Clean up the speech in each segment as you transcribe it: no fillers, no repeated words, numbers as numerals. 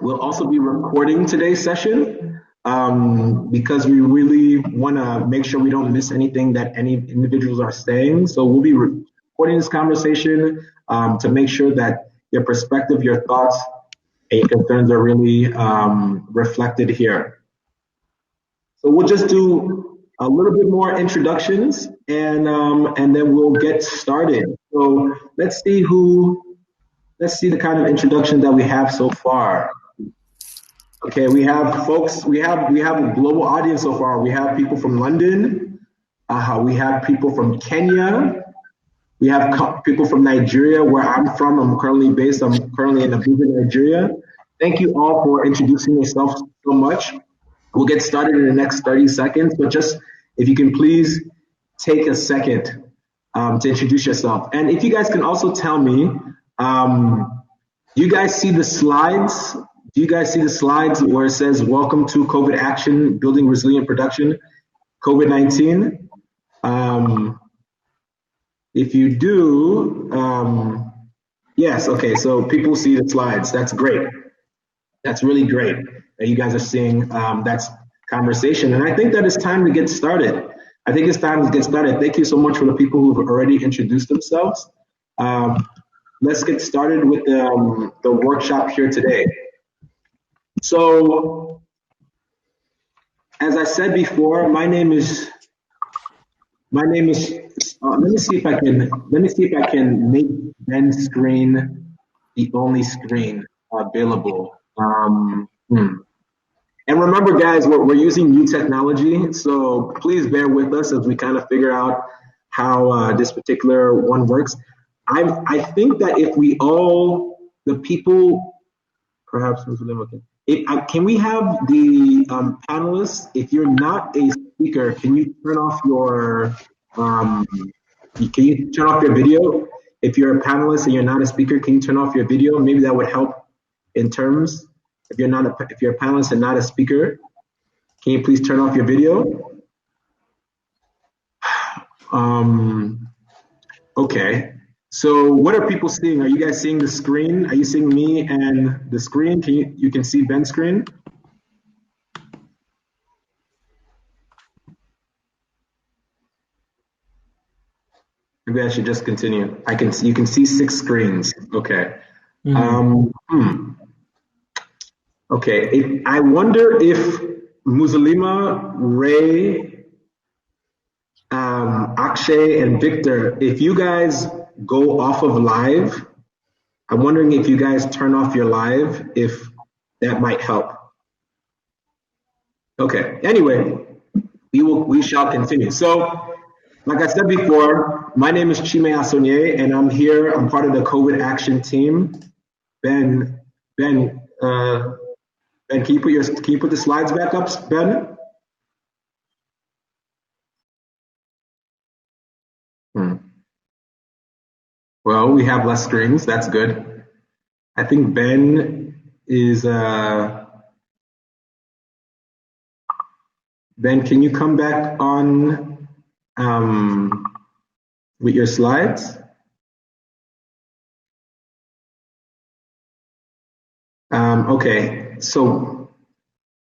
we'll also be recording today's session because we really want to make sure we don't miss anything that any individuals are saying. So we'll be recording this conversation to make sure that your perspective, your thoughts, and your concerns are really reflected here. So we'll just do a little bit more introductions and then we'll get started. So let's see the kind of introduction that we have so far. Okay, we have folks, we have a global audience so far. We have people from London, we have people from Kenya, we have people from Nigeria, where I'm from. I'm currently based, I'm currently in Abuja, Nigeria. Thank you all for introducing yourself so much. We'll get started in the next 30 seconds, but just if you can please take a second to introduce yourself. And if you guys can also tell me, you guys see the slides? Do you guys see the slides where it says, welcome to COVIDaction, building resilient production, COVID-19? If you do, yes, okay, so people see the slides. That's great. That's really great that you guys are seeing that conversation. And I think that it's time to get started. Thank you so much for the people who've already introduced themselves. Let's get started with the workshop here today. So, as I said before, my name is. Let me see if I can make Ben's screen the only screen available. And remember, guys, we're using new technology, so please bear with us as we kind of figure out how this particular one works. I think that if we all, the people, perhaps, can we have the panelists, if you're not a speaker, can you turn off your video? If you're a panelist and you're not a speaker, can you turn off your video? Maybe that would help in terms. If you're a panelist and not a speaker, can you please turn off your video? Okay. So what are people seeing? Are you guys seeing the screen? Are you seeing me and the screen? You can see Ben's screen? Maybe I should just continue. You can see 6 screens. Okay. Okay. I wonder if Muslima, Ray, Akshay, and Victor, if you guys go off of live, I'm wondering if you guys turn off your live, if that might help. Okay, anyway, we shall continue. So, like I said before, my name is Chime Asonye, and I'm part of the COVIDaction team. Ben, can you put the slides back up, Ben? Well, we have less screens. That's good. I think Ben is. Ben, can you come back on with your slides? Okay. So,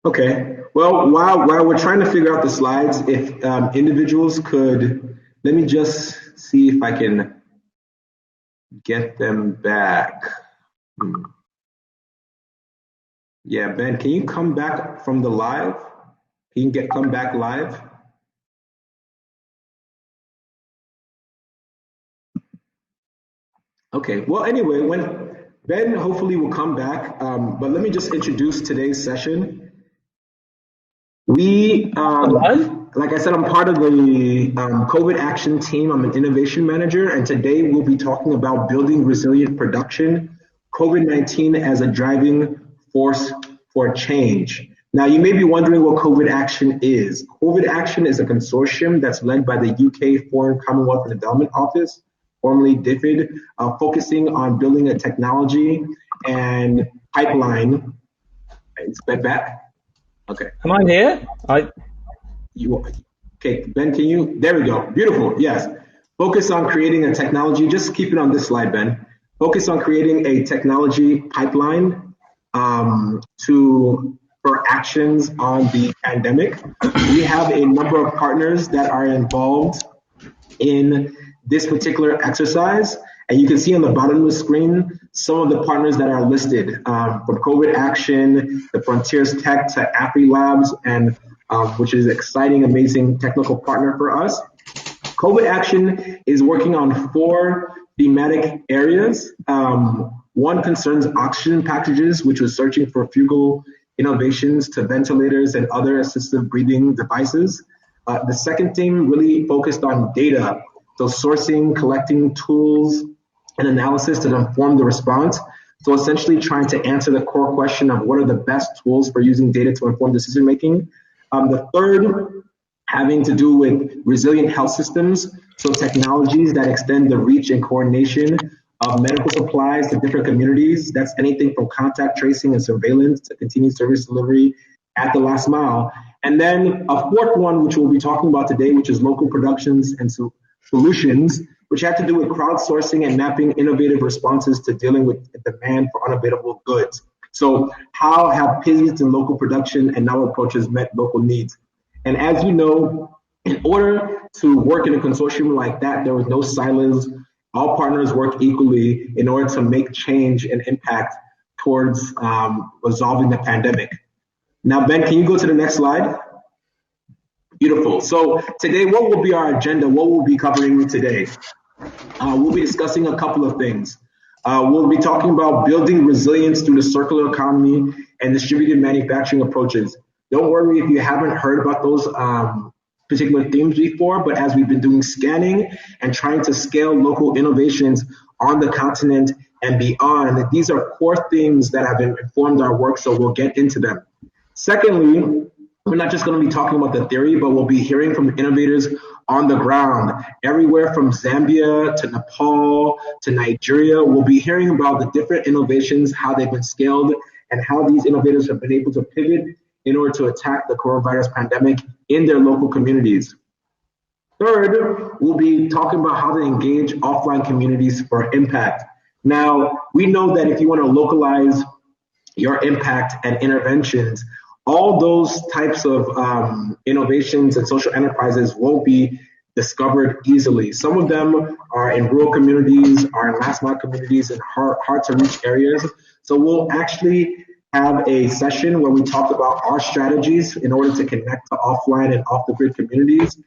okay. Well, while we're trying to figure out the slides, if individuals could, let me just see if I can get them back. Yeah, Ben, can you come back from the live? Can you come back live? Okay, well, anyway, when Ben hopefully will come back, but let me just introduce today's session. Like I said, I'm part of the COVIDaction team. I'm an innovation manager, and today we'll be talking about building resilient production, COVID-19 as a driving force for change. Now, you may be wondering what COVIDaction is. COVIDaction is a consortium that's led by the UK Foreign Commonwealth and Development Office, formerly DFID, focusing on building a technology and pipeline. Step back. Okay. Am I here? Okay, Ben, can you? There we go. Beautiful. Yes. Focus on creating a technology. Just keep it on this slide, Ben. Focus on creating a technology pipeline for actions on the pandemic. We have a number of partners that are involved in this particular exercise. And you can see on the bottom of the screen some of the partners that are listed, from COVIDaction, the Frontiers Tech to AfriLabs, and which is an exciting, amazing technical partner for us. COVIDaction is working on 4 thematic areas. One concerns oxygen packages, which was searching for frugal innovations to ventilators and other assistive breathing devices. The second theme really focused on data, so sourcing, collecting tools, and analysis to inform the response. So essentially trying to answer the core question of what are the best tools for using data to inform decision making. The third having to do with resilient health systems, so technologies that extend the reach and coordination of medical supplies to different communities. That's anything from contact tracing and surveillance to continued service delivery at the last mile. And then a fourth one, which we'll be talking about today, which is local productions and solutions, which have to do with crowdsourcing and mapping innovative responses to dealing with demand for unavailable goods. So how have pivots in local production and novel approaches met local needs? And as you know, in order to work in a consortium like that, there was no silos. All partners work equally in order to make change and impact towards resolving the pandemic. Now, Ben, can you go to the next slide? Beautiful. So today, what will be our agenda? What we'll be covering today? We'll be discussing a couple of things. We'll be talking about building resilience through the circular economy and distributed manufacturing approaches. Don't worry if you haven't heard about those particular themes before, but as we've been doing scanning and trying to scale local innovations on the continent and beyond, these are core themes that have informed our work, so we'll get into them. Secondly, we're not just going to be talking about the theory, but we'll be hearing from innovators on the ground, everywhere from Zambia to Nepal to Nigeria. We'll be hearing about the different innovations, how they've been scaled, and how these innovators have been able to pivot in order to attack the coronavirus pandemic in their local communities. Third, we'll be talking about how to engage offline communities for impact. Now, we know that if you want to localize your impact and interventions, all those types of innovations and social enterprises won't be discovered easily. Some of them are in rural communities, are in last mile communities, and hard to reach areas. So we'll actually have a session where we talk about our strategies in order to connect to offline and off the grid communities,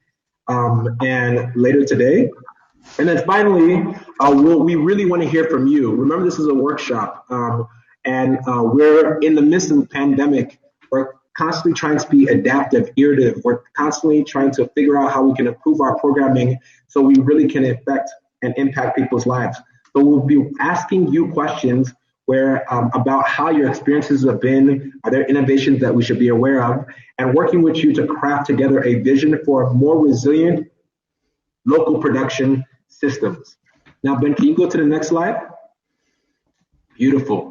and later today. And then finally, we really want to hear from you. Remember, this is a workshop, and we're in the midst of the pandemic. We're constantly trying to be adaptive, iterative. We're constantly trying to figure out how we can improve our programming so we really can affect and impact people's lives. So we'll be asking you questions about how your experiences have been, are there innovations that we should be aware of, and working with you to craft together a vision for more resilient local production systems. Now, Ben, can you go to the next slide? Beautiful.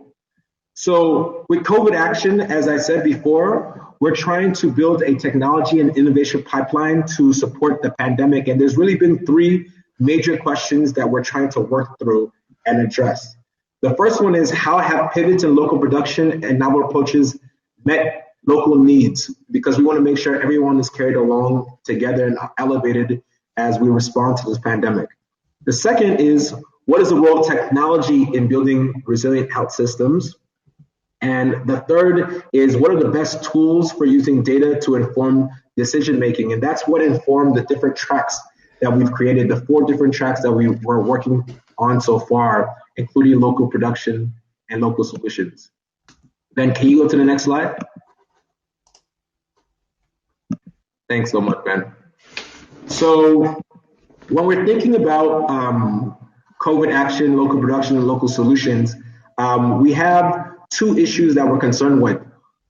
So with COVIDaction, as I said before, we're trying to build a technology and innovation pipeline to support the pandemic. And there's really been 3 major questions that we're trying to work through and address. The first one is, how have pivots in local production and novel approaches met local needs? Because we want to make sure everyone is carried along together and elevated as we respond to this pandemic. The second is, what is the role of technology in building resilient health systems? And the third is, what are the best tools for using data to inform decision making? And that's what informed the different tracks that we've created, the 4 different tracks that we were working on so far, including local production and local solutions. Ben, can you go to the next slide? Thanks so much, Ben. So when we're thinking about COVIDaction, local production, and local solutions, we have 2 issues that we're concerned with.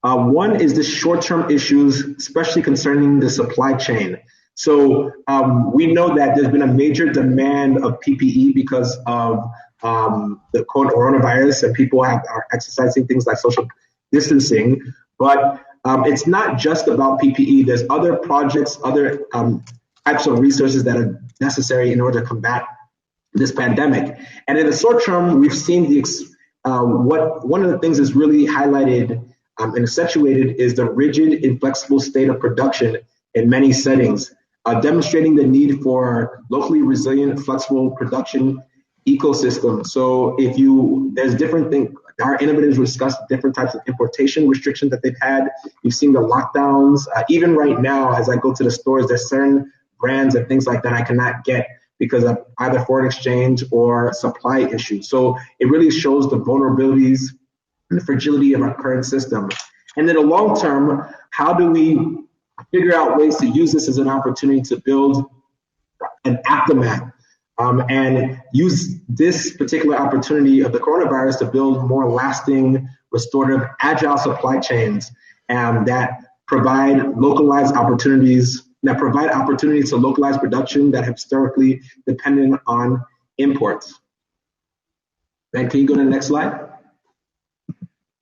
One is the short-term issues, especially concerning the supply chain. So we know that there's been a major demand of PPE because of the coronavirus, and people are exercising things like social distancing. But it's not just about PPE. There's other projects, other types of resources that are necessary in order to combat this pandemic. And in the short term, we've seen one of the things that's really highlighted and accentuated is the rigid, inflexible state of production in many settings, demonstrating the need for locally resilient, flexible production ecosystem. So there's different things, our innovators discussed different types of importation restrictions that they've had. You've seen the lockdowns. Even right now, as I go to the stores, there's certain brands and things like that I cannot get because of either foreign exchange or supply issues. So it really shows the vulnerabilities and the fragility of our current system. And then the long term, how do we figure out ways to use this as an opportunity to build an aftermath and use this particular opportunity of the coronavirus to build more lasting, restorative, agile supply chains that provide localized opportunities, that provide opportunities to localize production that have historically depended on imports. And can you go to the next slide?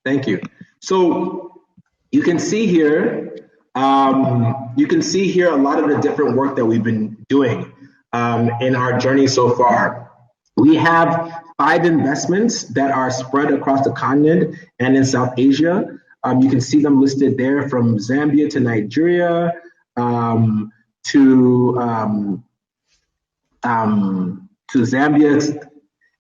Thank you. So you can see here, a lot of the different work that we've been doing in our journey so far. We have 5 investments that are spread across the continent and in South Asia. You can see them listed there, from Zambia to Nigeria to Zambia,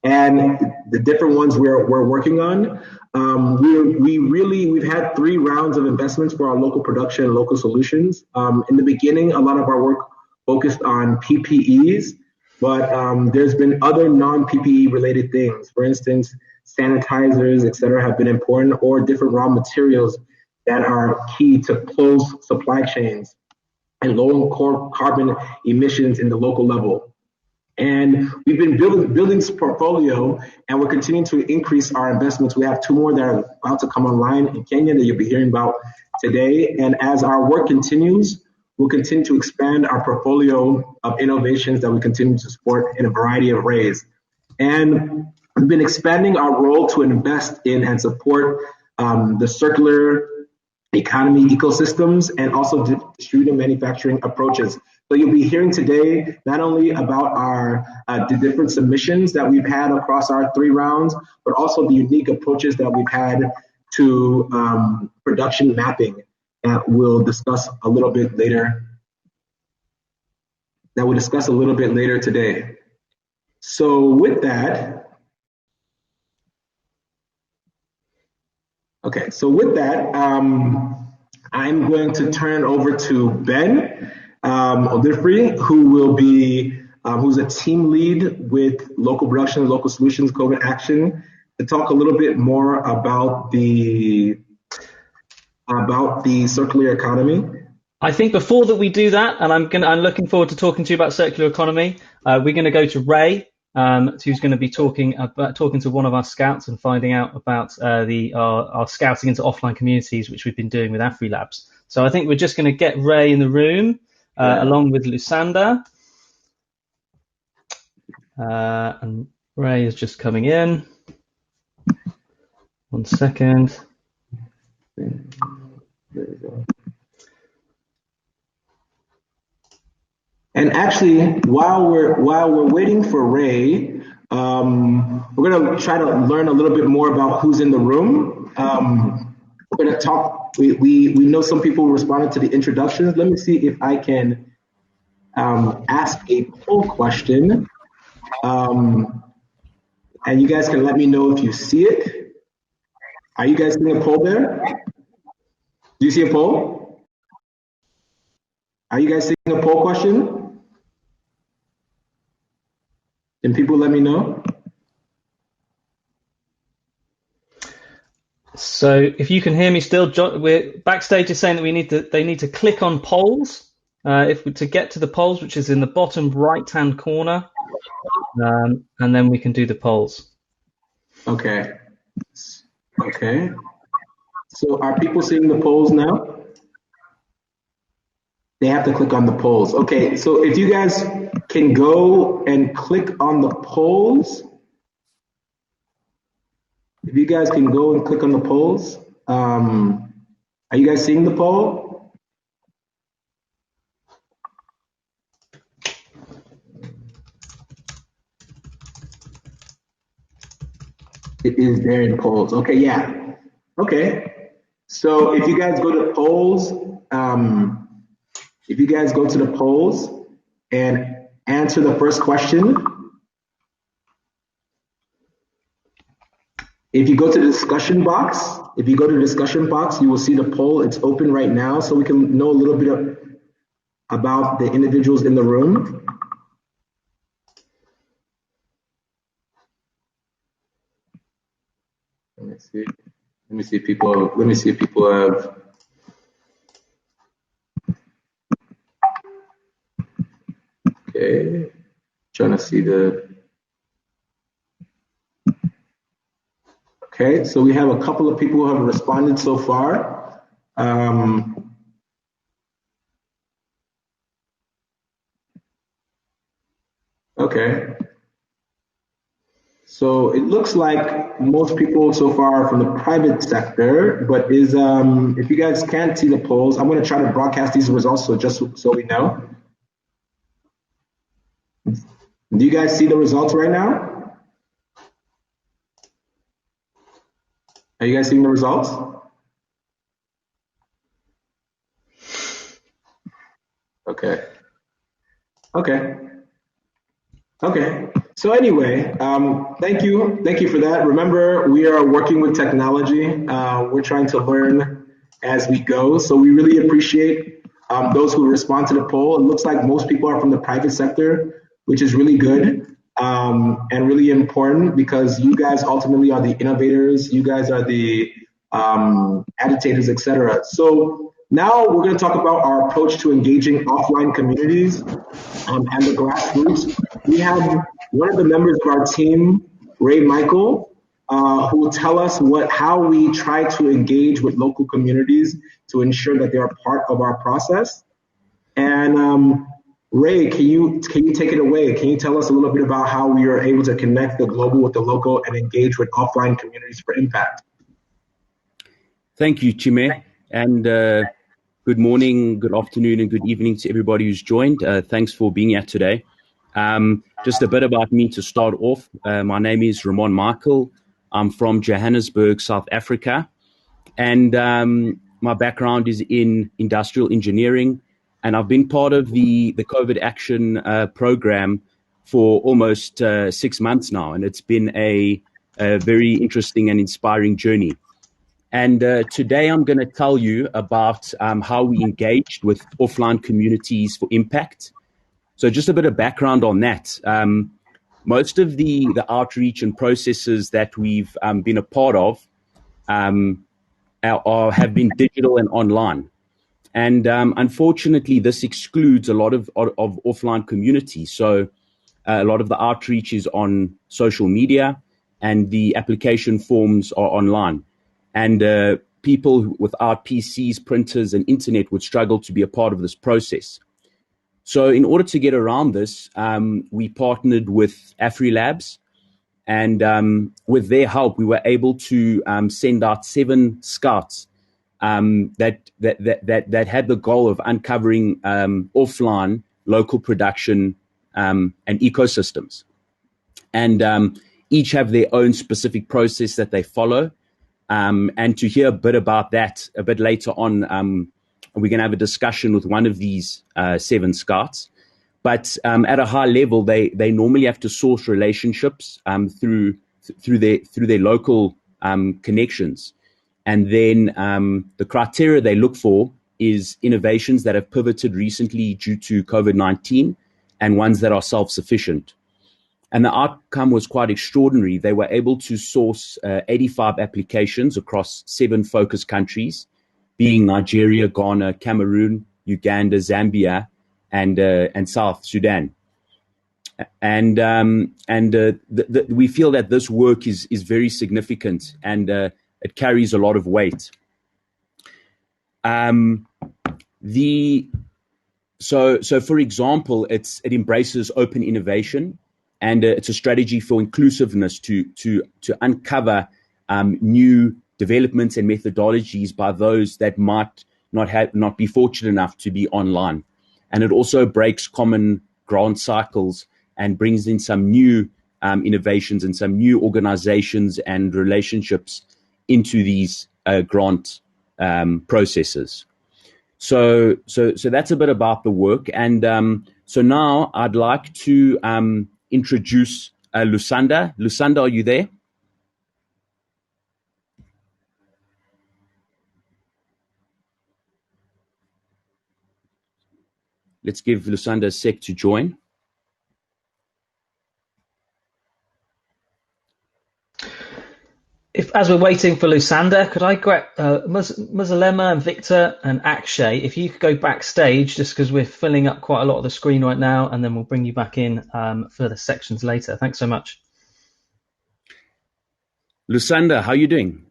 and the different ones we're working on. We've had 3 rounds of investments for our local production and local solutions. In the beginning, a lot of our work focused on PPEs, but there's been other non-PPE related things. For instance, sanitizers, et cetera, have been important, or different raw materials that are key to closed supply chains and low carbon emissions in the local level. And we've been building this portfolio, and we're continuing to increase our investments. We have 2 more that are about to come online in Kenya that you'll be hearing about today. And as our work continues, we'll continue to expand our portfolio of innovations that we continue to support in a variety of ways. And we've been expanding our role to invest in and support the circular economy ecosystems and also distributed manufacturing approaches. So you'll be hearing today not only about the different submissions that we've had across our 3 rounds, but also the unique approaches that we've had to production mapping that we'll discuss a little bit later. Today. So with that, I'm going to turn it over to Ben Odifri, who's a team lead with Local Production, Local Solutions, COVIDaction, to talk a little bit more about the circular economy. I think before that we do that, and I'm looking forward to talking to you about circular economy. We're going to go to Ray, who's going to be talking to one of our scouts and finding out about our scouting into offline communities, which we've been doing with AfriLabs. So I think we're just going to get Ray in the room along with Lusanda, and Ray is just coming in. 1 second. There you go. And actually, while we're waiting for Ray, we're going to try to learn a little bit more about who's in the room. We're going to talk. We know some people responded to the introductions. Let me see if I can ask a poll question, and you guys can let me know if you see it. Are you guys seeing a poll there? Do you see a poll? Are you guys seeing a poll question? Can people let me know? So if you can hear me still, we're backstage is saying that they need to click on polls to get to the polls, which is in the bottom right-hand corner, and then we can do the polls. Okay. So are people seeing the polls now? They have to click on the polls. Okay, so if you guys can go and click on the polls. Are you guys seeing the poll? It is there in polls. Okay, yeah. Okay. So if you guys go to polls, if you guys go to the polls and answer the first question, if you go to the discussion box, you will see the poll. It's open right now, so we can know a little bit about the individuals in the room. Let me see if people have. Okay, trying to see the. Okay, so we have a couple of people who have responded so far. Okay. So it looks like most people so far are from the private sector, but if you guys can't see the polls, I'm going to try to broadcast these results so we know. Do you guys see the results right now? Are you guys seeing the results? Okay. So anyway, thank you for that. Remember, we are working with technology. We're trying to learn as we go. So we really appreciate those who respond to the poll. It looks like most people are from the private sector, which is really good and really important because you guys ultimately are the innovators. You guys are the agitators, etc. So now we're going to talk about our approach to engaging offline communities and the grassroots. We have one of the members of our team, Ray Michael, who will tell us how we try to engage with local communities to ensure that they are part of our process. And Ray, can you take it away? Can you tell us a little bit about how we are able to connect the global with the local and engage with offline communities for impact? Thank you, Chime, and good morning, good afternoon, and good evening to everybody who's joined. Thanks for being here today. Just a bit about me to start off. My name is Ramon Michael. I'm from Johannesburg, South Africa, and my background is in industrial engineering, and I've been part of the COVIDaction program for almost 6 months now, and it's been a very interesting and inspiring journey. And today I'm going to tell you about how we engaged with offline communities for impact. So just a bit of background on that. Most of the outreach and processes that we've been a part of have been digital and online. And unfortunately, this excludes a lot of offline communities. So a lot of the outreach is on social media and the application forms are online. And people without PCs, printers, and internet would struggle to be a part of this process. So in order to get around this, we partnered with AfriLabs, and with their help, we were able to send out 7 scouts that had the goal of uncovering offline local production and ecosystems. And each have their own specific process that they follow. And to hear a bit about that a bit later on, we're going to have a discussion with one of these 7 scouts. But at a high level, they normally have to source relationships through their local connections. And then the criteria they look for is innovations that have pivoted recently due to COVID-19 and ones that are self-sufficient. And the outcome was quite extraordinary. They were able to source 85 applications across 7 focus countries, being Nigeria, Ghana, Cameroon, Uganda, Zambia, and South Sudan. And we feel that this work is very significant and it carries a lot of weight. So for example, it embraces open innovation. And it's a strategy for inclusiveness to uncover new developments and methodologies by those that might not be fortunate enough to be online. And it also breaks common grant cycles and brings in some new innovations and some new organizations and relationships into these grant processes. So that's a bit about the work. And so now I'd like to introduce Lusanda. Lusanda, are you there? Let's give Lusanda a sec to join. As we're waiting for Lusanda, could I grab Musalema and Victor and Akshay, if you could go backstage, just because we're filling up quite a lot of the screen right now, and then we'll bring you back in for the sections later. Thanks so much. Lusanda, how are you doing?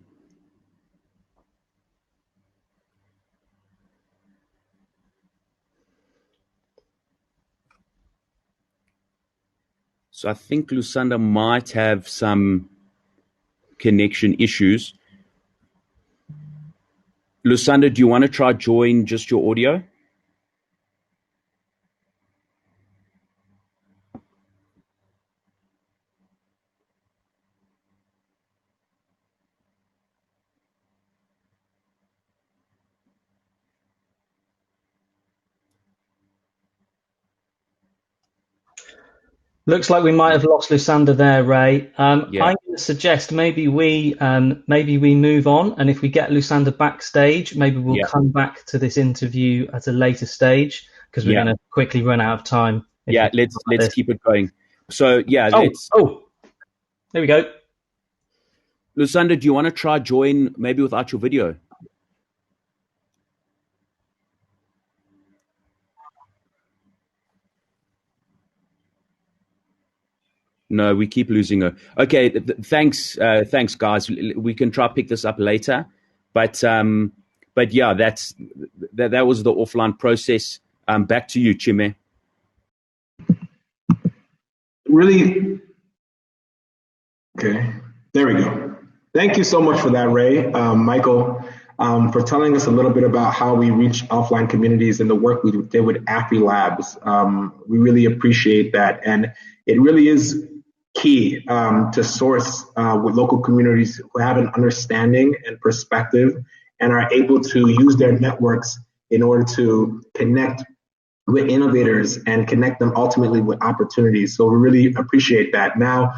So I think Lusanda might have some connection issues. Lusanda, do you want to try join just your audio? Looks like we might have lost Lusanda there, Ray. I'm going to suggest maybe we move on, and if we get Lusanda backstage, maybe we'll come back to this interview at a later stage, because we're going to quickly run out of time. Let's keep it going. So there we go. Lusanda, do you want to try join maybe without your video? No, we keep losing her. Okay, thanks, guys. We can try pick this up later, but yeah, that was the offline process. Back to you, Chime. Really, okay. There we go. Thank you so much for that, Ray, Michael, for telling us a little bit about how we reach offline communities and the work we did with AfriLabs. We really appreciate that, and it really is key to source with local communities who have an understanding and perspective and are able to use their networks in order to connect with innovators and connect them ultimately with opportunities. So we really appreciate that. Now,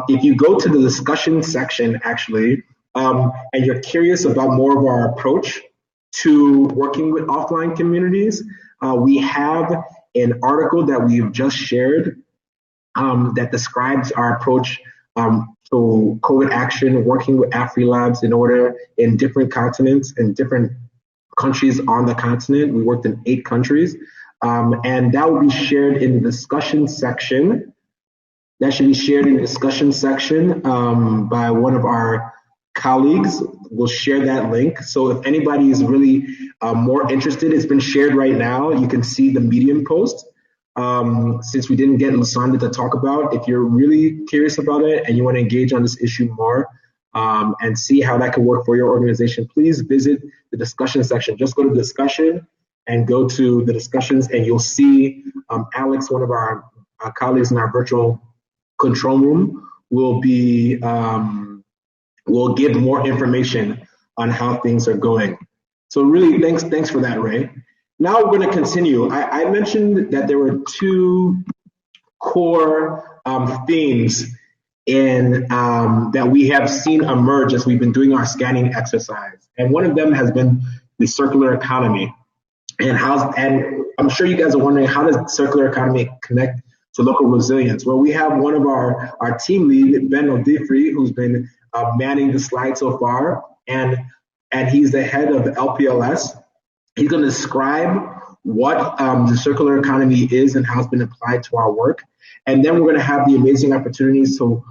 if you go to the discussion section, actually, and you're curious about more of our approach to working with offline communities, we have an article that we've just shared that describes our approach to COVIDaction, working with AfriLabs in different continents and different countries on the continent. We worked in 8 countries. And that will be shared in the discussion section. That should be shared in the discussion section by one of our colleagues. We'll share that link. So if anybody is really more interested, it's been shared right now. You can see the Medium post. Since we didn't get Lusanda to talk about, if you're really curious about it and you want to engage on this issue more and see how that can work for your organization, please visit the discussion section. Just go to discussion and go to the discussions, and you'll see Alex, one of our colleagues in our virtual control room, will give more information on how things are going. So really, thanks for that, Ray. Now we're going to continue. I mentioned that there were 2 core themes that we have seen emerge as we've been doing our scanning exercise, and one of them has been the circular economy. And I'm sure you guys are wondering, how does circular economy connect to local resilience? Well, we have one of our team lead, Ben Odifri, who's been manning the slide so far, and he's the head of LPLS. He's going to describe what the circular economy is and how it's been applied to our work. And then we're going to have the amazing opportunities to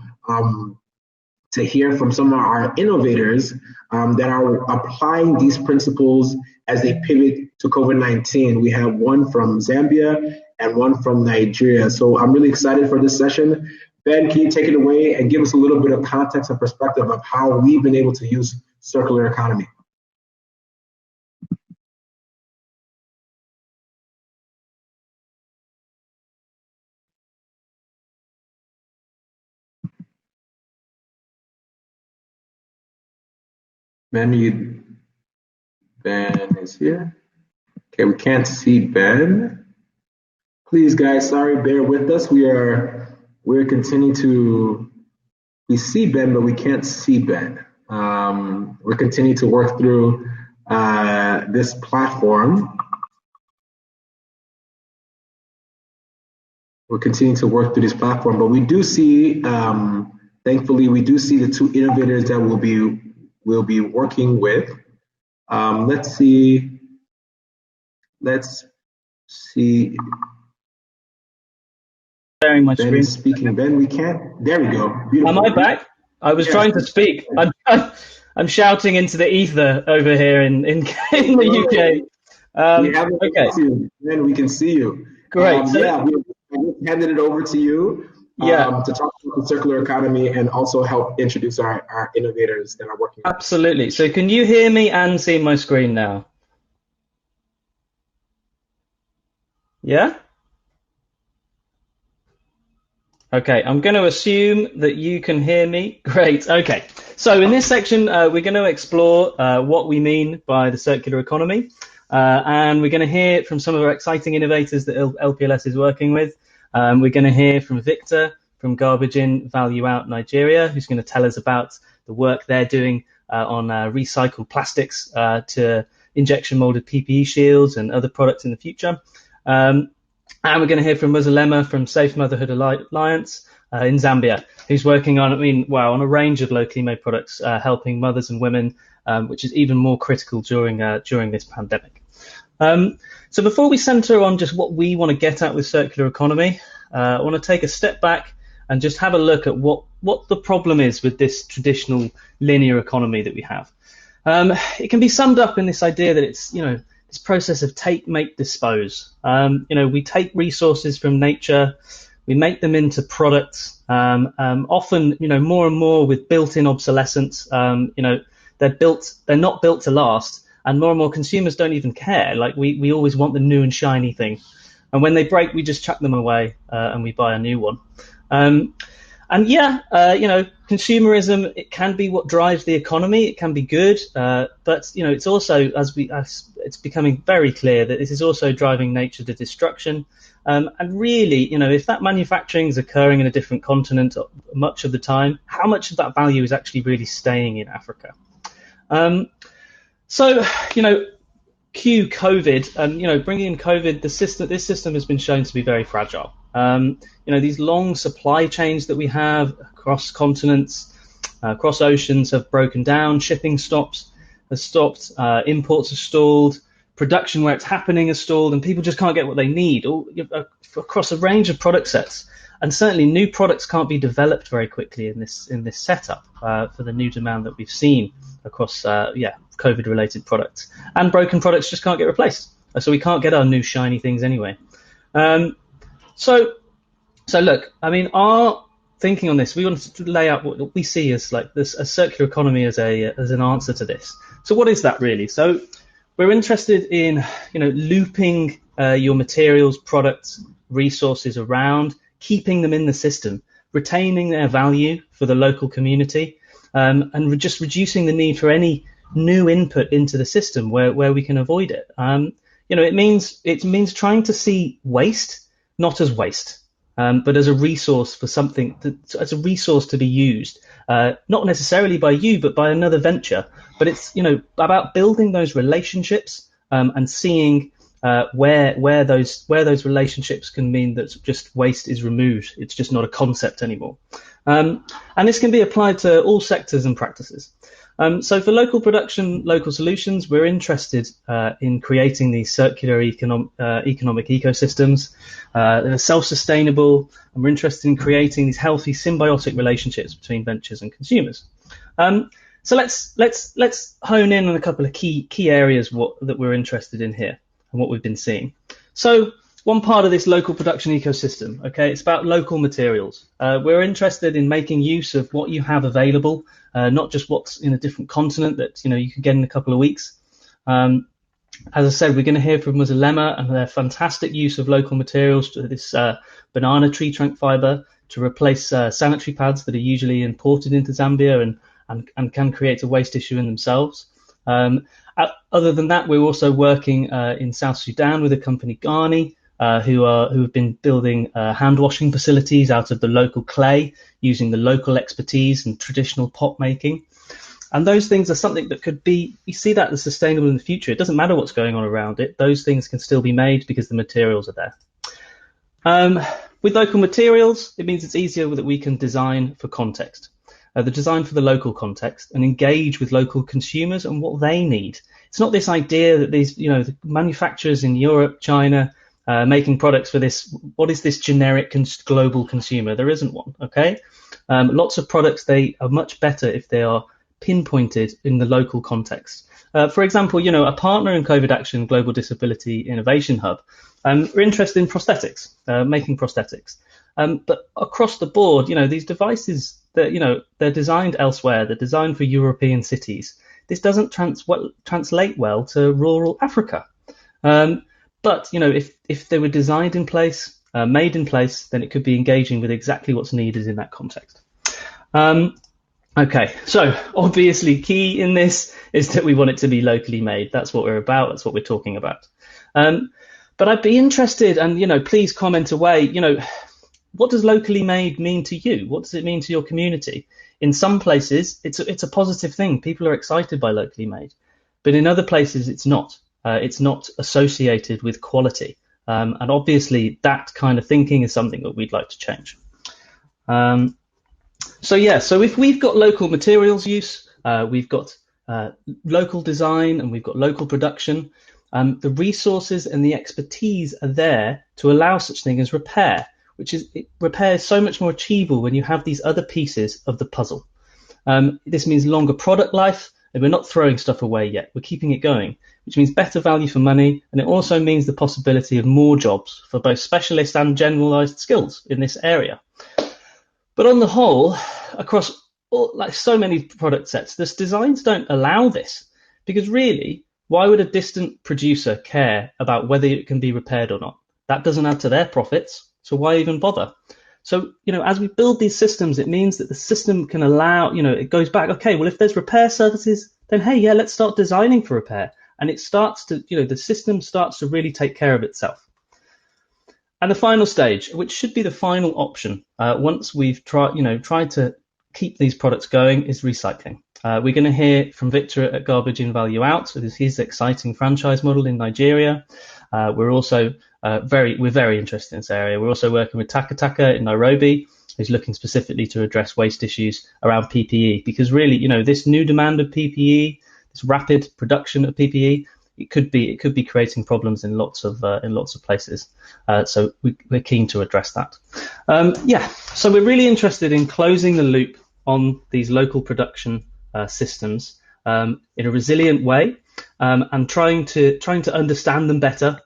hear from some of our innovators that are applying these principles as they pivot to COVID-19. We have one from Zambia and one from Nigeria. So I'm really excited for this session. Ben, can you take it away and give us a little bit of context and perspective of how we've been able to use circular economy? Ben is here. Okay, we can't see Ben. Please, guys, sorry, bear with us. We're continuing to. We see Ben, but we can't see Ben. We're continuing to work through this platform. We're continuing to work through this platform, but we do see, thankfully, we do see the two innovators that we'll be working with. Let's see. Sharing my Ben screen. is speaking. Ben, we can't. There we go. Beautiful. Am I back? I was trying to speak. I'm shouting into the ether over here in the UK. Okay. Ben, we can see you. Great. We handed it over to you to talk about the circular economy and also help introduce our innovators that are working. Absolutely. So can you hear me and see my screen now? Yeah? Okay, I'm going to assume that you can hear me. Great. Okay. So in this section, we're going to explore what we mean by the circular economy. And we're going to hear from some of our exciting innovators that LPLS is working with. We're going to hear from Victor from Garbage In, Value Out, Nigeria, who's going to tell us about the work they're doing on recycled plastics to injection molded PPE shields and other products in the future. And we're going to hear from Muzalema from Safe Motherhood Alliance in Zambia, who's working on, on a range of locally made products, helping mothers and women, which is even more critical during this pandemic. So before we center on just what we want to get at with circular economy, I want to take a step back and just have a look at what the problem is with this traditional linear economy that we have. It can be summed up in this idea that it's, this process of take, make, dispose. We take resources from nature, we make them into products, often, more and more with built-in obsolescence. They're not built to last, and more consumers don't even care. Like we always want the new and shiny thing. And when they break, we just chuck them away and we buy a new one. Consumerism, it can be what drives the economy. It can be good, but it's also, it's becoming very clear that this is also driving nature to destruction. And really, if that manufacturing is occurring in a different continent much of the time, how much of that value is actually really staying in Africa? Cue COVID, and bringing in COVID, this system has been shown to be very fragile. These long supply chains that we have across continents, across oceans have broken down. Shipping has stopped. Imports are stalled. Production where it's happening is stalled, and people just can't get what they need across a range of product sets. And certainly, new products can't be developed very quickly in this setup for the new demand that we've seen across COVID-related products. And broken products just can't get replaced, so we can't get our new shiny things anyway. So look, our thinking on this, we wanted to lay out what we see as like this, a circular economy as an answer to this. So what is that really? So we're interested in looping your materials, products, resources around, keeping them in the system, retaining their value for the local community, and just reducing the need for any new input into the system where we can avoid it. It means trying to see waste not as waste, but as a resource for something, as a resource to be used, not necessarily by you, but by another venture. But it's about building those relationships and seeing where those relationships can mean that just waste is removed. It's just not a concept anymore. And this can be applied to all sectors and practices. So for local production, local solutions, we're interested in creating these circular economic ecosystems that are self-sustainable, and we're interested in creating these healthy symbiotic relationships between ventures and consumers. So let's hone in on a couple of key areas that we're interested in here and what we've been seeing. So one part of this local production ecosystem, it's about local materials. We're interested in making use of what you have available, not just what's in a different continent that you can get in a couple of weeks. As I said, we're going to hear from Muzalema and their fantastic use of local materials, to this banana tree trunk fiber to replace sanitary pads that are usually imported into Zambia, and can create a waste issue in themselves. Other than that, we're also working in South Sudan with a company, Ghani, who have been building hand washing facilities out of the local clay, using the local expertise and traditional pot making. And those things are something that could be, you see that as sustainable in the future. It doesn't matter what's going on around it. Those things can still be made because the materials are there. With local materials, it means it's easier that we can design for context, the design for the local context, and engage with local consumers and what they need. It's not this idea that these, the manufacturers in Europe, China, making products for this, what is this generic global consumer? There isn't one, okay? Lots of products, they are much better if they are pinpointed in the local context. For example, a partner in COVIDaction, Global Disability Innovation Hub, we're interested in prosthetics, making prosthetics. But across the board, these devices, they're designed elsewhere. They're designed for European cities. This doesn't translate well to rural Africa. But if they were designed in place, made in place, then it could be engaging with exactly what's needed in that context. Okay, so obviously key in this is that we want it to be locally made. That's what we're about. That's what we're talking about. But I'd be interested, and please comment away. What does locally made mean to you? What does it mean to your community? In some places, it's a positive thing. People are excited by locally made, but in other places, it's not. It's not associated with quality, and obviously that kind of thinking is something that we'd like to change. So if we've got local materials use, we've got local design, and we've got local production, the resources and the expertise are there to allow such thing as repair, repair is so much more achievable when you have these other pieces of the puzzle. This means longer product life, and we're not throwing stuff away yet. We're keeping it going, which means better value for money, and it also means the possibility of more jobs for both specialist and generalized skills in this area. But on the whole, across so many product sets, the designs don't allow this, because really, why would a distant producer care about whether it can be repaired or not? That doesn't add to their profits, so why even bother? So, as we build these systems, it means that the system can allow, it goes back, okay, well, if there's repair services, then hey, yeah, let's start designing for repair. And it starts to, the system starts to really take care of itself. And the final stage, which should be the final option, once we've tried to keep these products going, is recycling. We're going to hear from Victor at Garbage In, Value Out. So this is his exciting franchise model in Nigeria. We're also very interested in this area. We're also working with Taka Taka in Nairobi, who's looking specifically to address waste issues around PPE, because really, this new demand of PPE, this rapid production of PPE, it could be creating problems in lots of places. So we're keen to address that. So we're really interested in closing the loop on these local production systems in a resilient way, and trying to understand them better,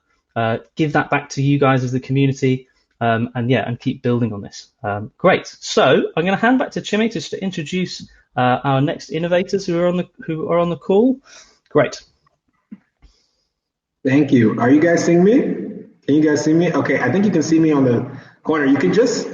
give that back to you guys as the community, and keep building on this. Great. So I'm going to hand back to Chime just to introduce our next innovators who are on the call. Great. Thank you. Are you guys seeing me? Can you guys see me? Okay, I think you can see me on the corner. You can just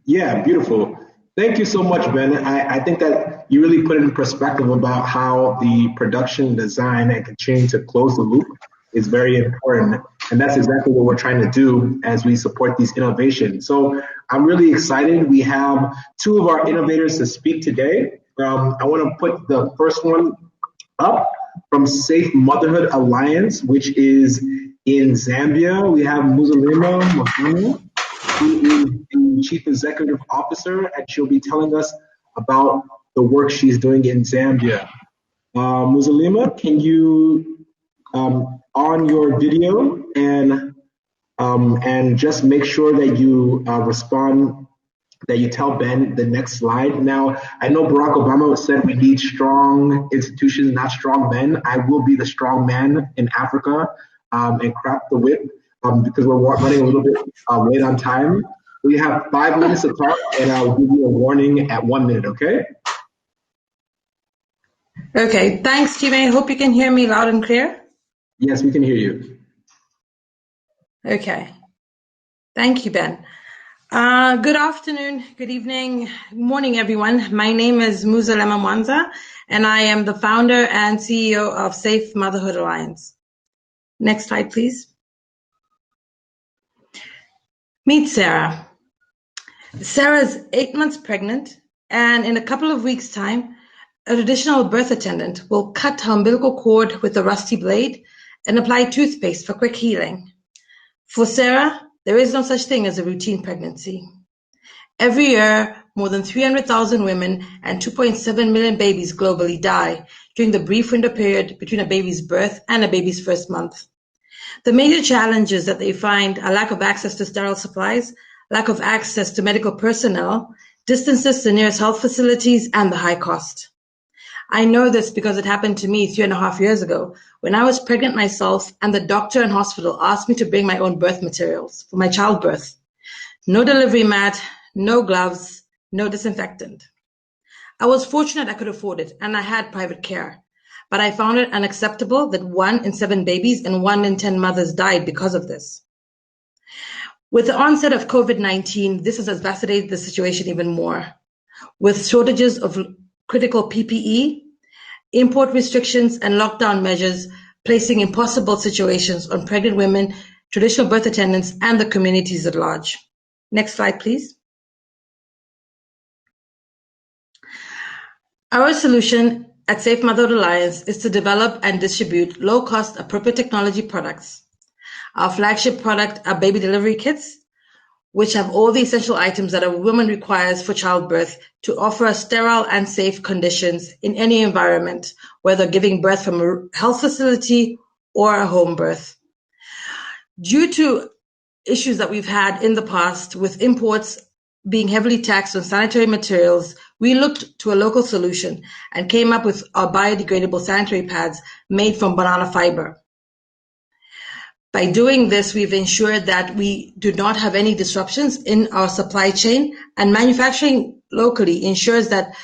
yeah, beautiful. Thank you so much, Ben. I think that you really put it in perspective about how the production design and chain to close the loop is very important. And that's exactly what we're trying to do as we support these innovations. So I'm really excited. We have two of our innovators to speak today. I want to put the first one up from Safe Motherhood Alliance, which is in Zambia. We have Muzalima Mahana, who is the Chief Executive Officer, and she'll be telling us about the work she's doing in Zambia. Muzalima, can you on your video and just make sure that you respond, that you tell Ben the next slide. Now, I know Barack Obama said we need strong institutions, not strong men. I will be the strong man in Africa and crack the whip because we're running a little bit late on time. We have 5 minutes to talk, and I'll give you a warning at 1 minute, okay? Okay, thanks, Chime. I hope you can hear me loud and clear. Yes, we can hear you. Okay. Thank you, Ben. Good afternoon, good evening, good morning, everyone. My name is Muzalema Mwanza, and I am the founder and CEO of Safe Motherhood Alliance. Next slide, please. Meet Sarah. Sarah is 8 months pregnant, and in a couple of weeks' time, a traditional birth attendant will cut her umbilical cord with a rusty blade and apply toothpaste for quick healing. For Sarah, there is no such thing as a routine pregnancy. Every year, more than 300,000 women and 2.7 million babies globally die during the brief window period between a baby's birth and a baby's first month. The major challenges that they find are lack of access to sterile supplies, lack of access to medical personnel, distances to nearest health facilities, and the high cost. I know this because it happened to me 3.5 years ago when I was pregnant myself and the doctor and hospital asked me to bring my own birth materials for my childbirth. No delivery mat, no gloves, no disinfectant. I was fortunate I could afford it and I had private care, but I found it unacceptable that 1 in 7 babies and 1 in 10 mothers died because of this. With the onset of COVID-19, this has exacerbated the situation even more, with shortages of critical PPE, import restrictions, and lockdown measures placing impossible situations on pregnant women, traditional birth attendants, and the communities at large. Next slide, please. Our solution at Safe Motherhood Alliance is to develop and distribute low-cost, appropriate technology products. Our flagship product are baby delivery kits, which have all the essential items that a woman requires for childbirth to offer sterile and safe conditions in any environment, whether giving birth from a health facility or a home birth. Due to issues that we've had in the past with imports being heavily taxed on sanitary materials, we looked to a local solution and came up with our biodegradable sanitary pads made from banana fiber. By doing this, we've ensured that we do not have any disruptions in our supply chain, and manufacturing locally ensures that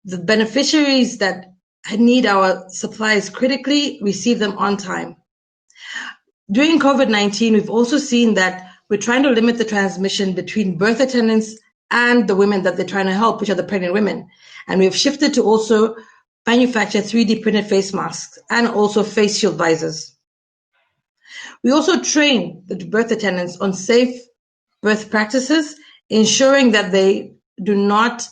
the beneficiaries that need our supplies critically receive them on time. During COVID-19, we've also seen that we're trying to limit the transmission between birth attendants and the women that they're trying to help, which are the pregnant women. And we've shifted to also manufacture 3D printed face masks and also face shield visors. We also train the birth attendants on safe birth practices, ensuring that they do not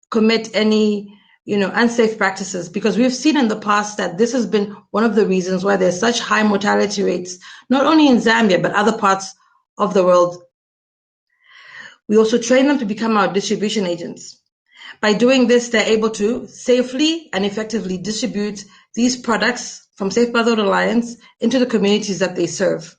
commit any, unsafe practices, because we've seen in the past that this has been one of the reasons why there's such high mortality rates, not only in Zambia, but other parts of the world. We also train them to become our distribution agents. By doing this, they're able to safely and effectively distribute these products from Safe Motherhood Alliance into the communities that they serve.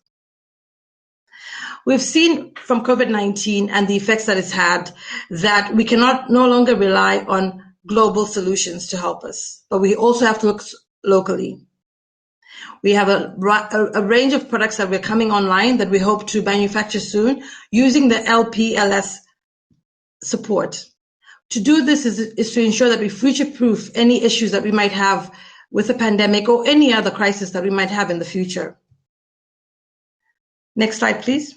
We've seen from COVID-19 and the effects that it's had that we cannot no longer rely on global solutions to help us, but we also have to look locally. We have a range of products that we're coming online that we hope to manufacture soon using the LPLS support. To do this is to ensure that we future-proof any issues that we might have with the pandemic or any other crisis that we might have in the future. Next slide, please.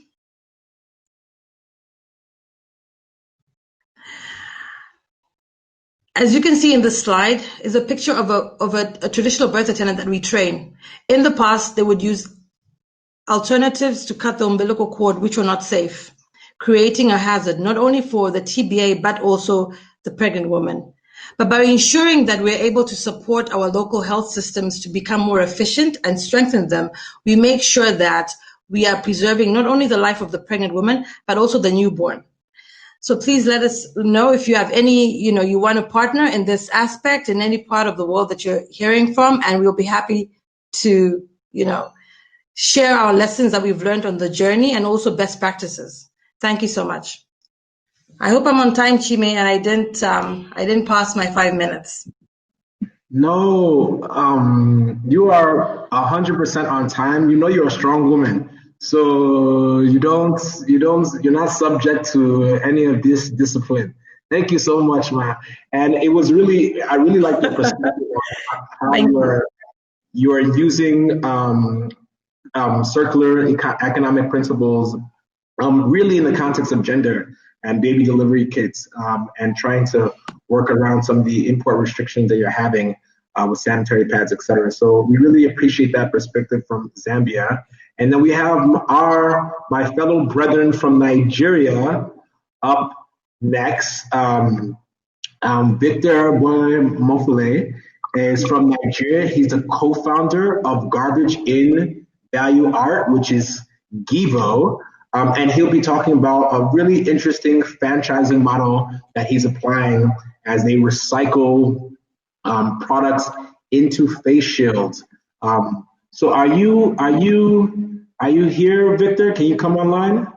As you can see in this slide is a picture of a traditional birth attendant that we train. In the past, they would use alternatives to cut the umbilical cord, which were not safe, creating a hazard not only for the TBA, but also the pregnant woman. But by ensuring that we're able to support our local health systems to become more efficient and strengthen them, we make sure that we are preserving not only the life of the pregnant woman, but also the newborn. So please let us know if you have any, you want to partner in this aspect in any part of the world that you're hearing from, and we'll be happy to, share our lessons that we've learned on the journey and also best practices. Thank you so much. I hope I'm on time, Chime, and I didn't pass my 5 minutes. No, you are 100% on time. You're a strong woman. So you're not subject to any of this discipline. Thank you so much, Ma. And I really like the perspective of how you are using circular economic principles really in the context of gender. and baby delivery kits, and trying to work around some of the import restrictions that you're having with sanitary pads, et cetera. So we really appreciate that perspective from Zambia. And then we have my fellow brethren from Nigeria up next. Victor Mofule is from Nigeria. He's a co-founder of Garbage in Value Art, which is GIVO. And he'll be talking about a really interesting franchising model that he's applying as they recycle products into face shields. So are you here, Victor? Can you come online?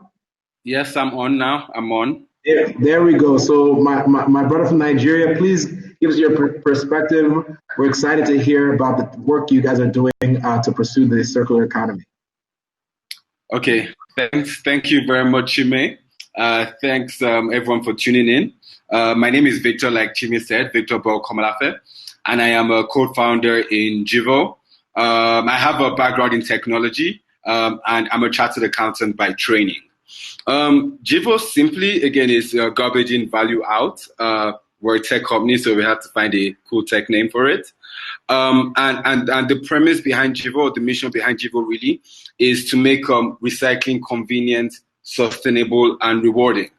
Yes, I'm on now. I'm on. There we go. So my brother from Nigeria, please give us your perspective. We're excited to hear about the work you guys are doing to pursue the circular economy. Okay, thank you very much, Chime. Thanks everyone for tuning in. My name is Victor, like Chime said, Victor Bo Komalafe, and I am a co-founder in GIVO. I have a background in technology, and I'm a chartered accountant by training. GIVO simply, again, is garbage in, value out. We're a tech company, so we have to find a cool tech name for it. And the premise behind GIVO, the mission behind GIVO really, is to make recycling convenient, sustainable, and rewarding.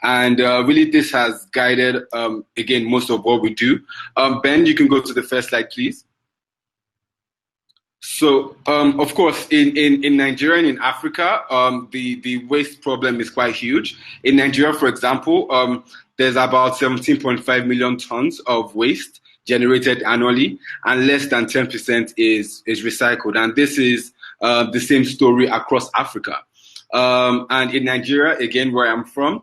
And really, this has guided, again, most of what we do. Ben, you can go to the first slide, please. So, of course, in Nigeria and in Africa, the waste problem is quite huge. In Nigeria, for example, there's about 17.5 million tons of waste generated annually, and less than 10% is recycled. And this is the same story across Africa. And in Nigeria, again, where I'm from,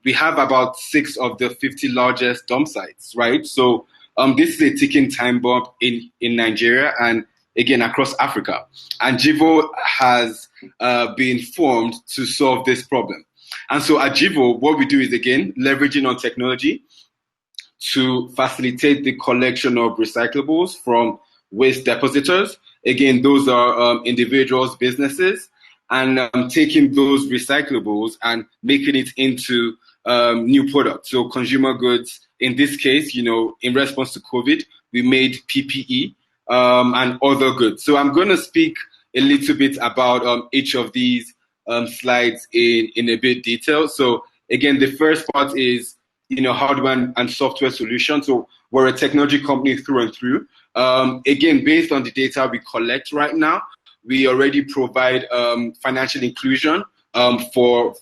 we have about 6 of the 50 largest dump sites, right? So this is a ticking time bomb in Nigeria and, again, across Africa. And GIVO has been formed to solve this problem. And so at GIVO, what we do is, again, leveraging on technology to facilitate the collection of recyclables from waste depositors. Again, those are individuals, businesses, and taking those recyclables and making it into new products. So consumer goods, in this case, in response to COVID, we made PPE and other goods. So I'm going to speak a little bit about each of these slides in a bit detail. So again, the first part is, hardware and software solutions. So we're a technology company through and through. Again, based on the data we collect right now, we already provide financial inclusion for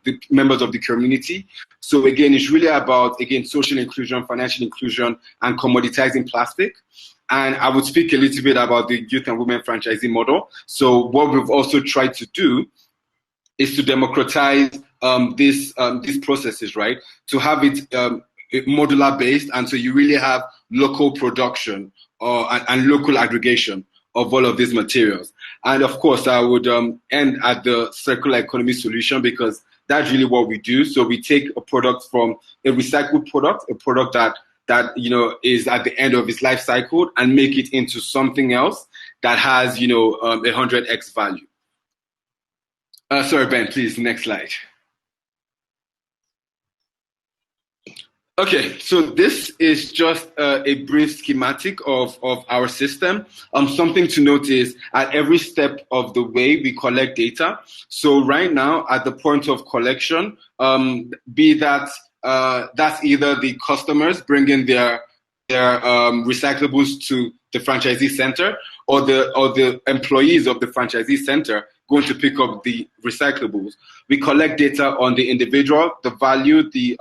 the members of the community. So again, it's really about, again, social inclusion, financial inclusion, and commoditizing plastic. And I would speak a little bit about the youth and women franchising model. So what we've also tried to do is to democratize these processes, right? To have it modular based, and so you really have local production and local aggregation of all of these materials. And of course, I would end at the circular economy solution, because that's really what we do. So we take a product from a recycled product, a product that is at the end of its life cycle, and make it into something else that has 100x value. Sorry, Ben, please, next slide. Okay, so this is just a brief schematic of our system. Something to note is at every step of the way we collect data. So right now, at the point of collection, be that that's either the customers bringing their recyclables to the franchisee center, or the employees of the franchisee center going to pick up the recyclables. We collect data on the individual, the value, the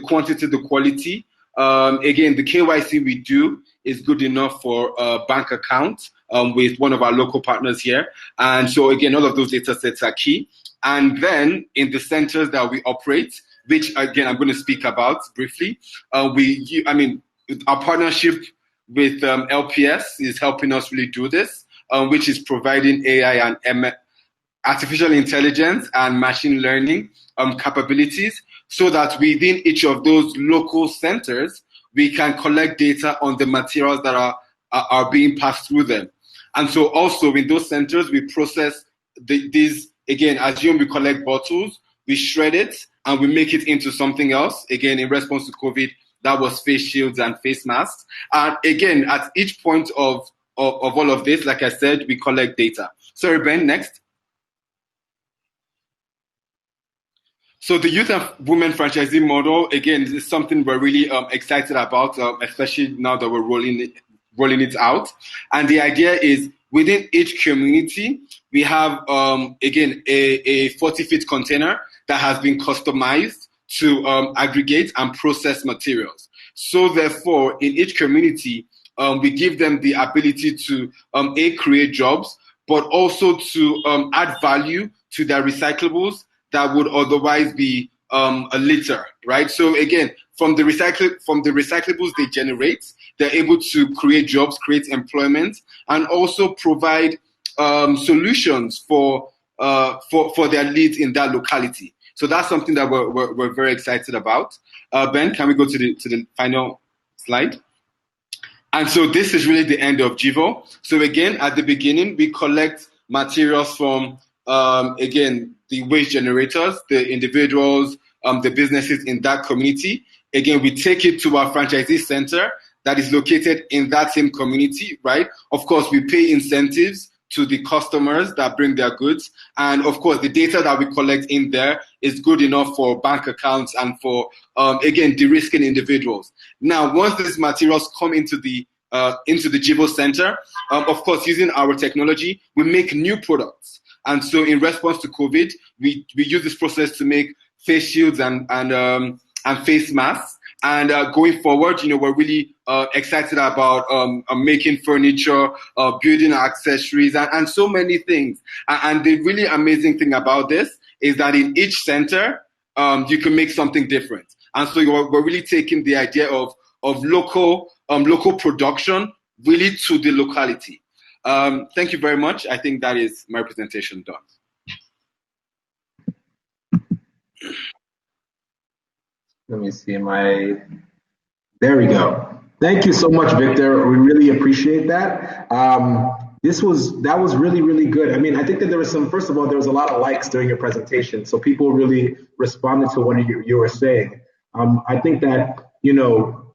quantity, the quality. Again, the KYC we do is good enough for a bank account with one of our local partners here. And so again, all of those data sets are key. And then in the centers that we operate, which again, I'm going to speak about briefly, our partnership with LPS is helping us really do this, which is providing AI and artificial intelligence and machine learning capabilities, so that within each of those local centers, we can collect data on the materials that are being passed through them. And so also in those centers, we process these, again, assume we collect bottles, we shred it, and we make it into something else. Again, in response to COVID, that was face shields and face masks. And again, at each point of all of this, like I said, we collect data. Sorry, Ben, next. So the youth and women franchising model, again, is something we're really excited about, especially now that we're rolling it out. And the idea is within each community, we have, again, a 40-feet container that has been customized to aggregate and process materials. So therefore, in each community, we give them the ability to, create jobs, but also to add value to their recyclables that would otherwise be a litter, right? So again, from the recyclables they generate, they're able to create jobs, create employment, and also provide solutions for their needs in that locality. So that's something that we're very excited about. Ben, can we go to the final slide? And so this is really the end of GIVO. So again, at the beginning, we collect materials from again, the waste generators, the individuals, the businesses in that community. Again, we take it to our franchisee center that is located in that same community, right? Of course, we pay incentives to the customers that bring their goods. And of course, the data that we collect in there is good enough for bank accounts and for, again, de-risking individuals. Now, once these materials come into the GIVO center, of course, using our technology, we make new products. And so in response to COVID, we use this process to make face shields and face masks. And going forward, we're really excited about making furniture, building accessories, and so many things. And the really amazing thing about this is that in each center, you can make something different. And so we're really taking the idea of local production really to the locality. Thank you very much. I think that is my presentation done. Let me see there we go. Thank you so much, Victor. We really appreciate that. That was really, really good. I mean, I think that there was first of all, there was a lot of likes during your presentation. So people really responded to what you were saying. I think that,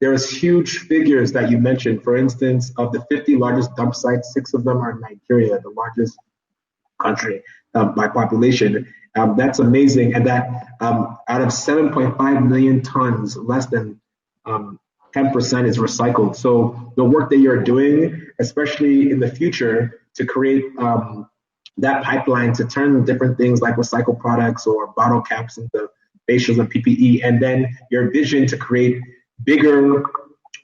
there's huge figures that you mentioned. For instance, of the 50 largest dump sites, 6 of them are in Nigeria, the largest country by population. That's amazing. And that out of 7.5 million tons, less than 10% is recycled. So the work that you're doing, especially in the future, to create that pipeline to turn different things like recycled products or bottle caps into facials and PPE, and then your vision to create bigger,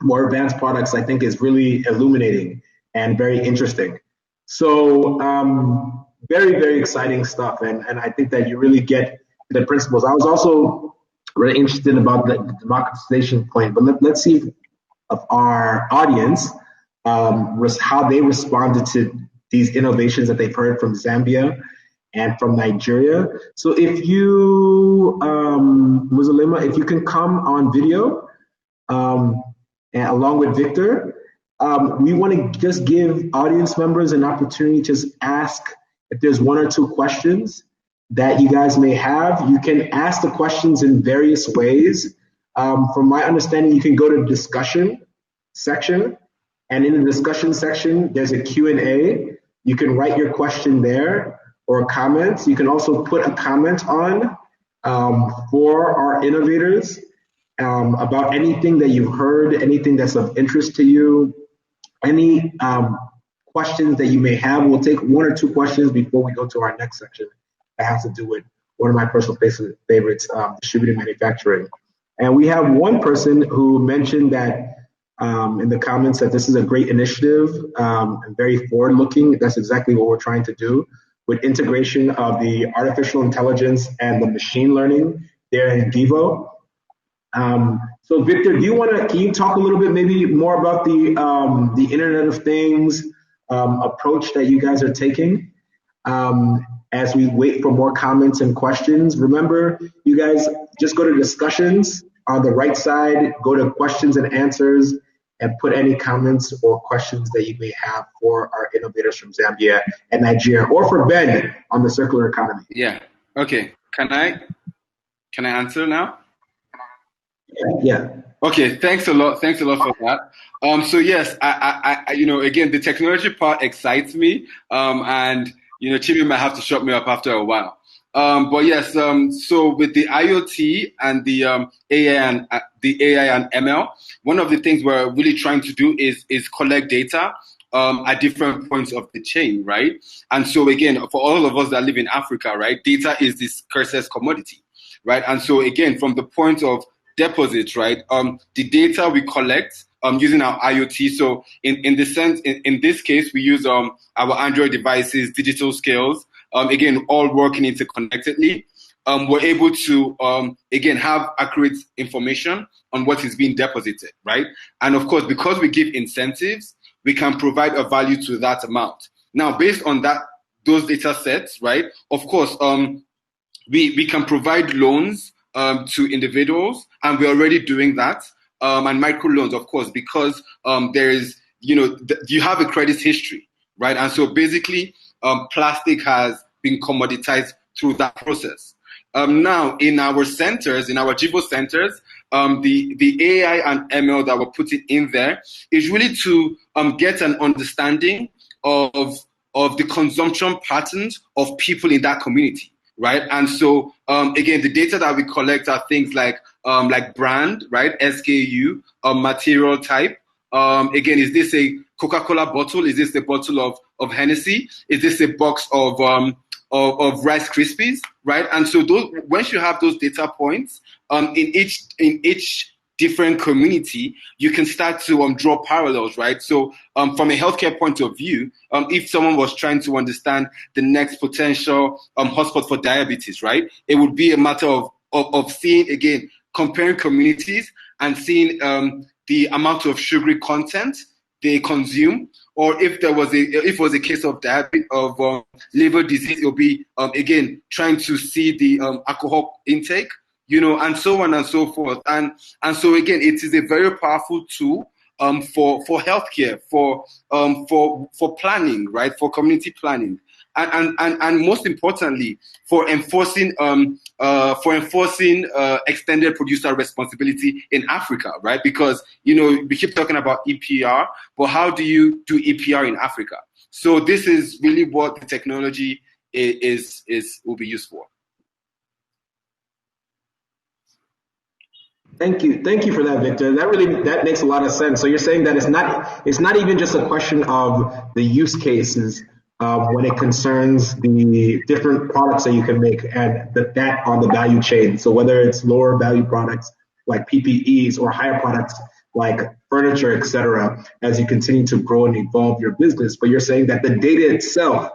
more advanced products, I think is really illuminating and very interesting. So very, very exciting stuff. And I think that you really get the principles. I was also really interested about the democratization point, but let's see if our audience, how they responded to these innovations that they've heard from Zambia and from Nigeria. So if you, Musalima, if you can come on video, and along with Victor, we want to just give audience members an opportunity to just ask if there's 1 or 2 questions that you guys may have. You can ask the questions in various ways. From my understanding, you can go to the discussion section, and in the discussion section, there's a Q&A. You can write your question there or comments. You can also put a comment on for our innovators about anything that you've heard, anything that's of interest to you, any questions that you may have. We'll take 1 or 2 questions before we go to our next section that has to do with one of my personal favorites, distributed manufacturing. And we have one person who mentioned that in the comments that this is a great initiative and very forward-looking. That's exactly what we're trying to do with integration of the artificial intelligence and the machine learning there in GIVO. So Victor, can you talk a little bit maybe more about the Internet of Things approach that you guys are taking as we wait for more comments and questions? Remember, you guys just go to discussions on the right side, go to questions and answers, and put any comments or questions that you may have for our innovators from Zambia and Nigeria, or for Ben on the circular economy. Yeah. Okay. Can I? Can I answer now? Yeah. Okay, thanks a lot. Thanks a lot for that. So yes, I again, the technology part excites me. And Chibi might have to shut me up after a while. But yes, so with the IoT and the AI and ML, one of the things we're really trying to do is collect data at different points of the chain, right? And so again, for all of us that live in Africa, right, data is this scarcest commodity, right? And so again, from the point of deposits, right? The data we collect using our IoT. So in this case, we use our Android devices, digital scales, again, all working interconnectedly. We're able to again have accurate information on what is being deposited, right? And of course, because we give incentives, we can provide a value to that amount. Now, based on those data sets, right? Of course, we can provide loans to individuals, and we're already doing that, and microloans, of course, because there is, you have a credit history, right? And so basically, plastic has been commoditized through that process. Now, in our centers, in our GIVO centers, the AI and ML that we're putting in there is really to get an understanding of the consumption patterns of people in that community. Right, and so again, the data that we collect are things like brand, right, SKU, material type. Again, is this a Coca-Cola bottle? Is this a bottle of Hennessy? Is this a box of Rice Krispies? Right, and so once you have those data points in each different community, you can start to draw parallels, right? So from a healthcare point of view, if someone was trying to understand the next potential hotspot for diabetes, right, it would be a matter of seeing, again, comparing communities and seeing the amount of sugary content they consume, or if it was a case of diabetes, of liver disease, it will be again trying to see the alcohol intake, and so on and so forth. And so again, it is a very powerful tool for healthcare, for planning, right? For community planning. And most importantly, for enforcing extended producer responsibility in Africa, right? Because we keep talking about EPR, but how do you do EPR in Africa? So this is really what the technology will be used for. Thank you for that, Victor. That makes a lot of sense. So you're saying that it's not even just a question of the use cases when it concerns the different products that you can make and that on the value chain. So whether it's lower value products like PPEs or higher products like furniture, et cetera, as you continue to grow and evolve your business. But you're saying that the data itself,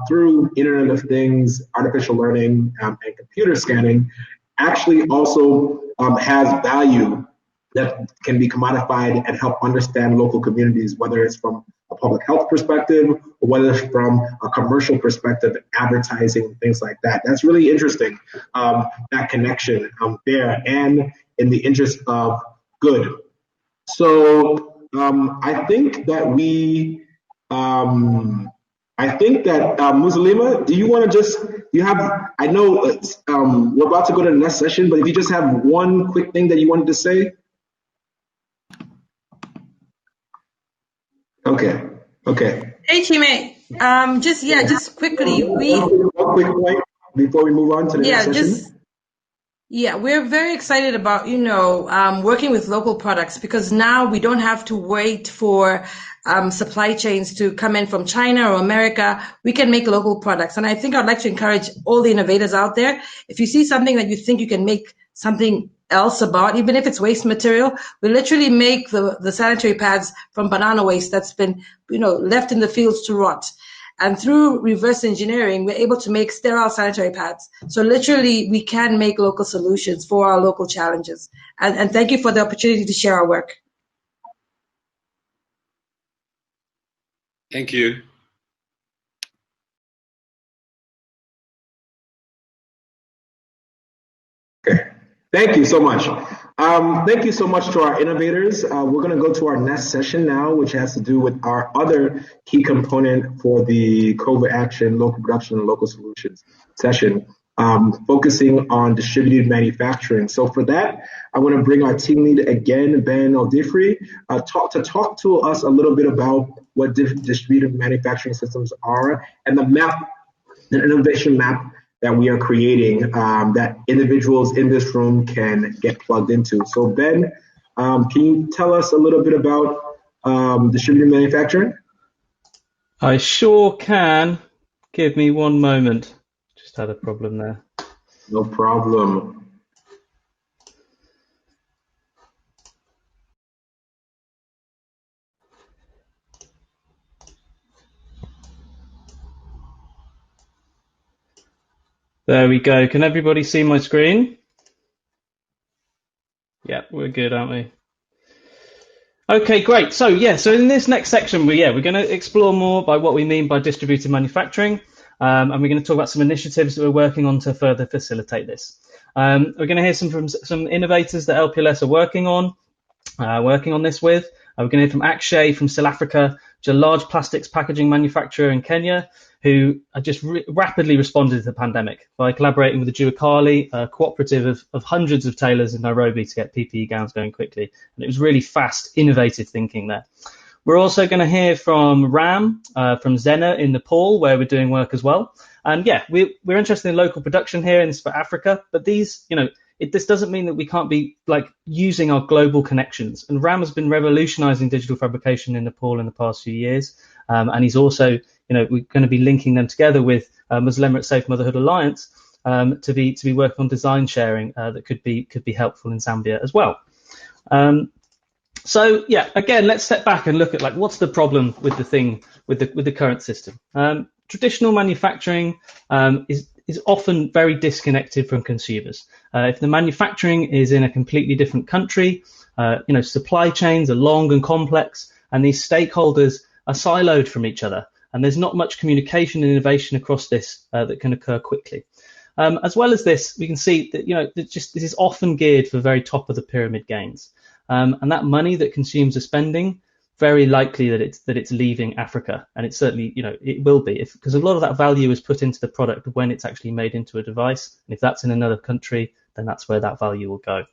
through Internet of Things, artificial learning, and computer scanning, actually also has value that can be commodified and help understand local communities, whether it's from a public health perspective or whether it's from a commercial perspective, advertising, things like that. That's really interesting, that connection there, and in the interest of good. So I think that Muslima, do you want to I know we're about to go to the next session, but if you just have one quick thing that you wanted to say. Okay. Hey, Chime. Just quickly, one quick point before we move on to the next session. We're very excited about, working with local products, because now we don't have to wait for supply chains to come in from China or America. We can make local products. And I think I'd like to encourage all the innovators out there. If you see something that you think you can make something else about, even if it's waste material, we literally make the sanitary pads from banana waste that's been, left in the fields to rot. And through reverse engineering, we're able to make sterile sanitary pads. So literally, we can make local solutions for our local challenges. And thank you for the opportunity to share our work. Thank you. Okay. Thank you so much. Thank you so much to our innovators. We're going to go to our next session now, which has to do with our other key component for the COVIDaction, local production and local solutions session. focusing on distributed manufacturing. So for that, I want to bring our team lead again, Ben Aldifri, to talk to us a little bit about what distributed manufacturing systems are and the innovation map that we are creating that individuals in this room can get plugged into. So Ben, can you tell us a little bit about distributed manufacturing? I sure can. Give me one moment. Just had a problem there. No problem. There we go. Can everybody see my screen? Yeah, we're good, aren't we? Okay, great. So in this next section, we're going to explore more by what we mean by distributed manufacturing, and we're going to talk about some initiatives that we're working on to further facilitate this. We're going to hear from some innovators that LPLS are working on this with. We're going to hear from Akshay from South Africa, which is a large plastics packaging manufacturer in Kenya, who just rapidly responded to the pandemic by collaborating with the Juakali, a cooperative of hundreds of tailors in Nairobi to get PPE gowns going quickly. And it was really fast, innovative thinking there. We're also going to hear from Ram from Zena in Nepal, where we're doing work as well. And we're interested in local production here, and it's for Africa. But these, this doesn't mean that we can't be using our global connections. And Ram has been revolutionizing digital fabrication in Nepal in the past few years. And he's also, we're going to be linking them together with Muslim Safe Motherhood Alliance to be working on design sharing that could be helpful in Zambia as well. Again, let's step back and look at what's the problem with the current system. Traditional manufacturing is often very disconnected from consumers. If the manufacturing is in a completely different country, supply chains are long and complex, and these stakeholders are siloed from each other, and there's not much communication and innovation across this that can occur quickly. As well as this, we can see that this is often geared for very top of the pyramid gains, and that money that consumers are spending, very likely that it's leaving Africa, and it's certainly it will be because a lot of that value is put into the product when it's actually made into a device, and if that's in another country, then that's where that value will go.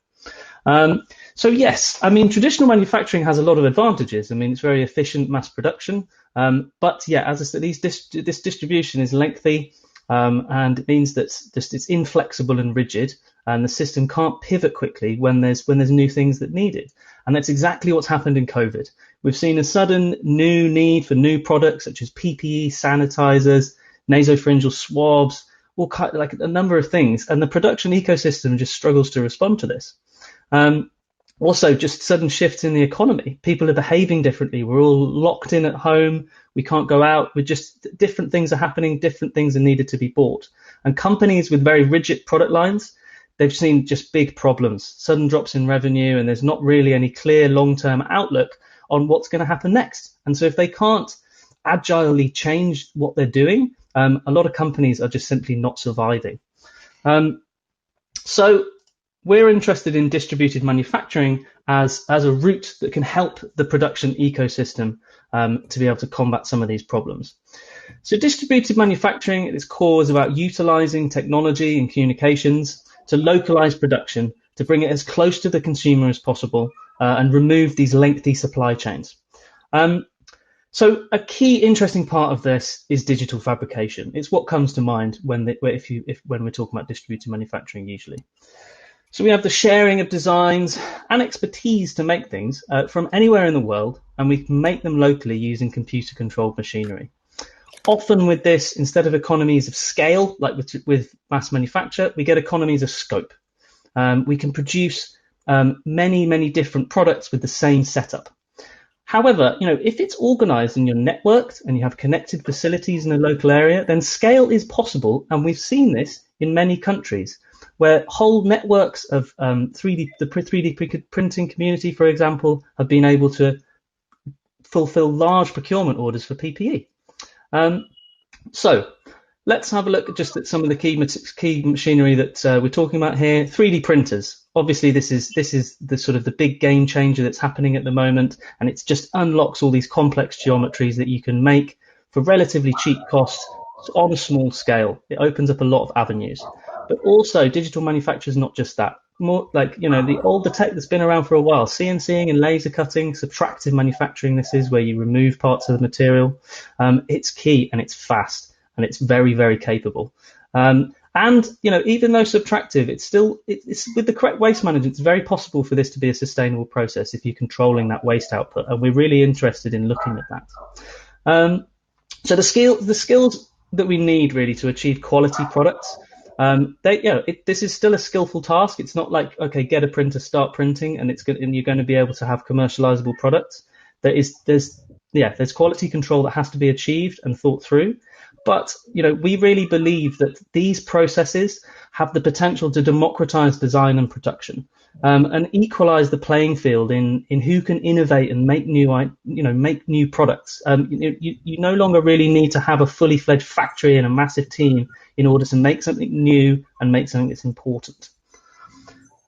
Traditional manufacturing has a lot of advantages. It's very efficient mass production, but as I said, this distribution is lengthy, and it means that it's inflexible and rigid, and the system can't pivot quickly when there's new things that need it. And that's exactly what's happened in COVID. We've seen a sudden new need for new products such as PPE, sanitizers, nasopharyngeal swabs, a number of things, and the production ecosystem just struggles to respond to this. Also, just sudden shifts in the economy. People are behaving differently. We're all locked in at home. We can't go out. Different things are happening. Different things are needed to be bought. And companies with very rigid product lines, they've seen just big problems, sudden drops in revenue, and there's not really any clear long-term outlook on what's going to happen next. And so if they can't agilely change what they're doing, a lot of companies are just simply not surviving. So we're interested in distributed manufacturing as a route that can help the production ecosystem to be able to combat some of these problems. So distributed manufacturing at its core is about utilizing technology and communications to localize production, to bring it as close to the consumer as possible, and remove these lengthy supply chains. So a key interesting part of this is digital fabrication. It's what comes to mind when we're talking about distributed manufacturing usually. So we have the sharing of designs and expertise to make things from anywhere in the world, and we can make them locally using computer-controlled machinery. Often with this, instead of economies of scale, like with mass manufacture, we get economies of scope. We can produce many, many different products with the same setup. However, if it's organized and you're networked and you have connected facilities in a local area, then scale is possible, and we've seen this in many countries, where whole networks of the 3D printing community, for example, have been able to fulfill large procurement orders for PPE. So let's have a look just at some of the key machinery that we're talking about here. 3D printers. Obviously, this is the sort of the big game changer that's happening at the moment, and it just unlocks all these complex geometries that you can make for relatively cheap costs on a small scale. It opens up a lot of avenues. But also digital manufacture is not just that. More like, the tech that's been around for a while, CNCing and laser cutting, subtractive manufacturing, this is where you remove parts of the material. It's key, and it's fast, and it's very, very capable. And even though subtractive, it's with the correct waste management, it's very possible for this to be a sustainable process if you're controlling that waste output. And we're really interested in looking at that. So the skills that we need really to achieve quality products, this is still a skillful task. It's not like, okay, get a printer, start printing, and you're going to be able to have commercializable products. There's quality control that has to be achieved and thought through. But, we really believe that these processes have the potential to democratize design and production, and equalize the playing field in who can innovate and make new products. You no longer really need to have a fully fledged factory and a massive team in order to make something new and make something that's important.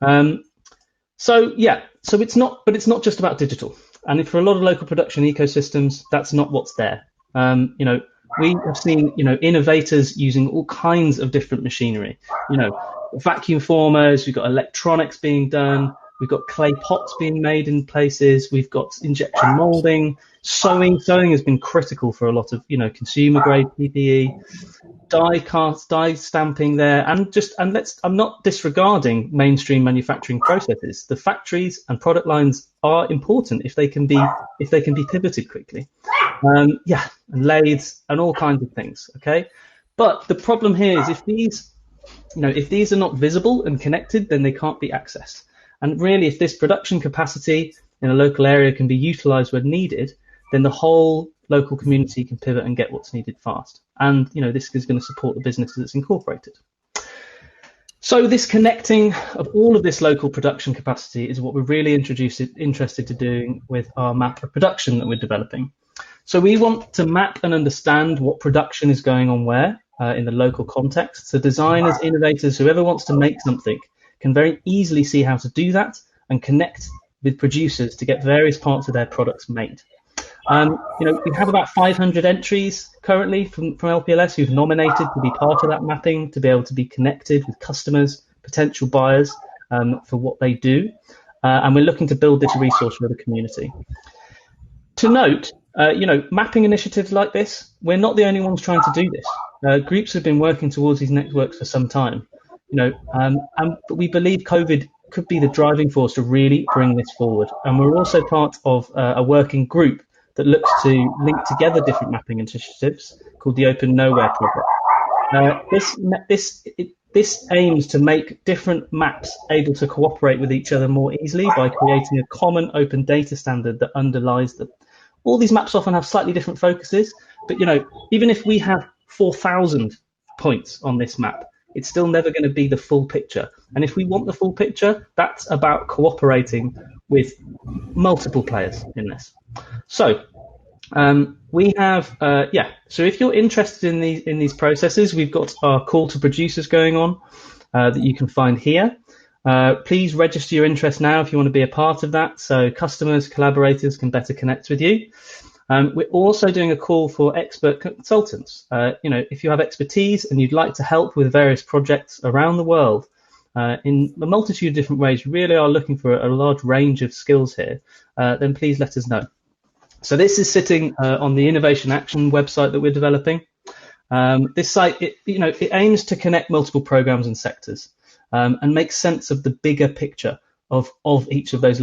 So it's not just about digital. And for a lot of local production ecosystems, that's not what's there. We have seen, innovators using all kinds of different machinery, vacuum formers, we've got electronics being done, we've got clay pots being made in places, we've got injection molding, sewing. Sewing has been critical for a lot of, consumer grade PPE, die stamping there, I'm not disregarding mainstream manufacturing processes. The factories and product lines are important if they can be pivoted quickly. And lathes and all kinds of things. Okay, but the problem here is if these are not visible and connected, then they can't be accessed. And really, if this production capacity in a local area can be utilized when needed, then the whole local community can pivot and get what's needed fast. And this is going to support the businesses that's incorporated. So this connecting of all of this local production capacity is what we're really interested to doing with our map of production that we're developing. So we want to map and understand what production is going on where in the local context. So designers, innovators, whoever wants to make something can very easily see how to do that and connect with producers to get various parts of their products made. We have about 500 entries currently from LPLS who've nominated to be part of that mapping, to be able to be connected with customers, potential buyers for what they do. And we're looking to build this resource for the community. To note, mapping initiatives like this, we're not the only ones trying to do this. Groups have been working towards these networks for some time, but we believe COVID could be the driving force to really bring this forward. And we're also part of a working group that looks to link together different mapping initiatives called the Open Nowhere Project. This aims to make different maps able to cooperate with each other more easily by creating a common open data standard that underlies them. All these maps often have slightly different focuses, but even if we have 4,000 points on this map, it's still never going to be the full picture. And if we want the full picture, that's about cooperating with multiple players in this. So we have, so if you're interested in these processes, we've got our call to producers going on that you can find here. Please register your interest now if you want to be a part of that, so customers, collaborators can better connect with you. We're also doing a call for expert consultants. If you have expertise and you'd like to help with various projects around the world in a multitude of different ways, you really are looking for a large range of skills here, then please let us know. So this is sitting on the Innovation Action website that we're developing. This site, it aims to connect multiple programs and sectors and make sense of the bigger picture of each of those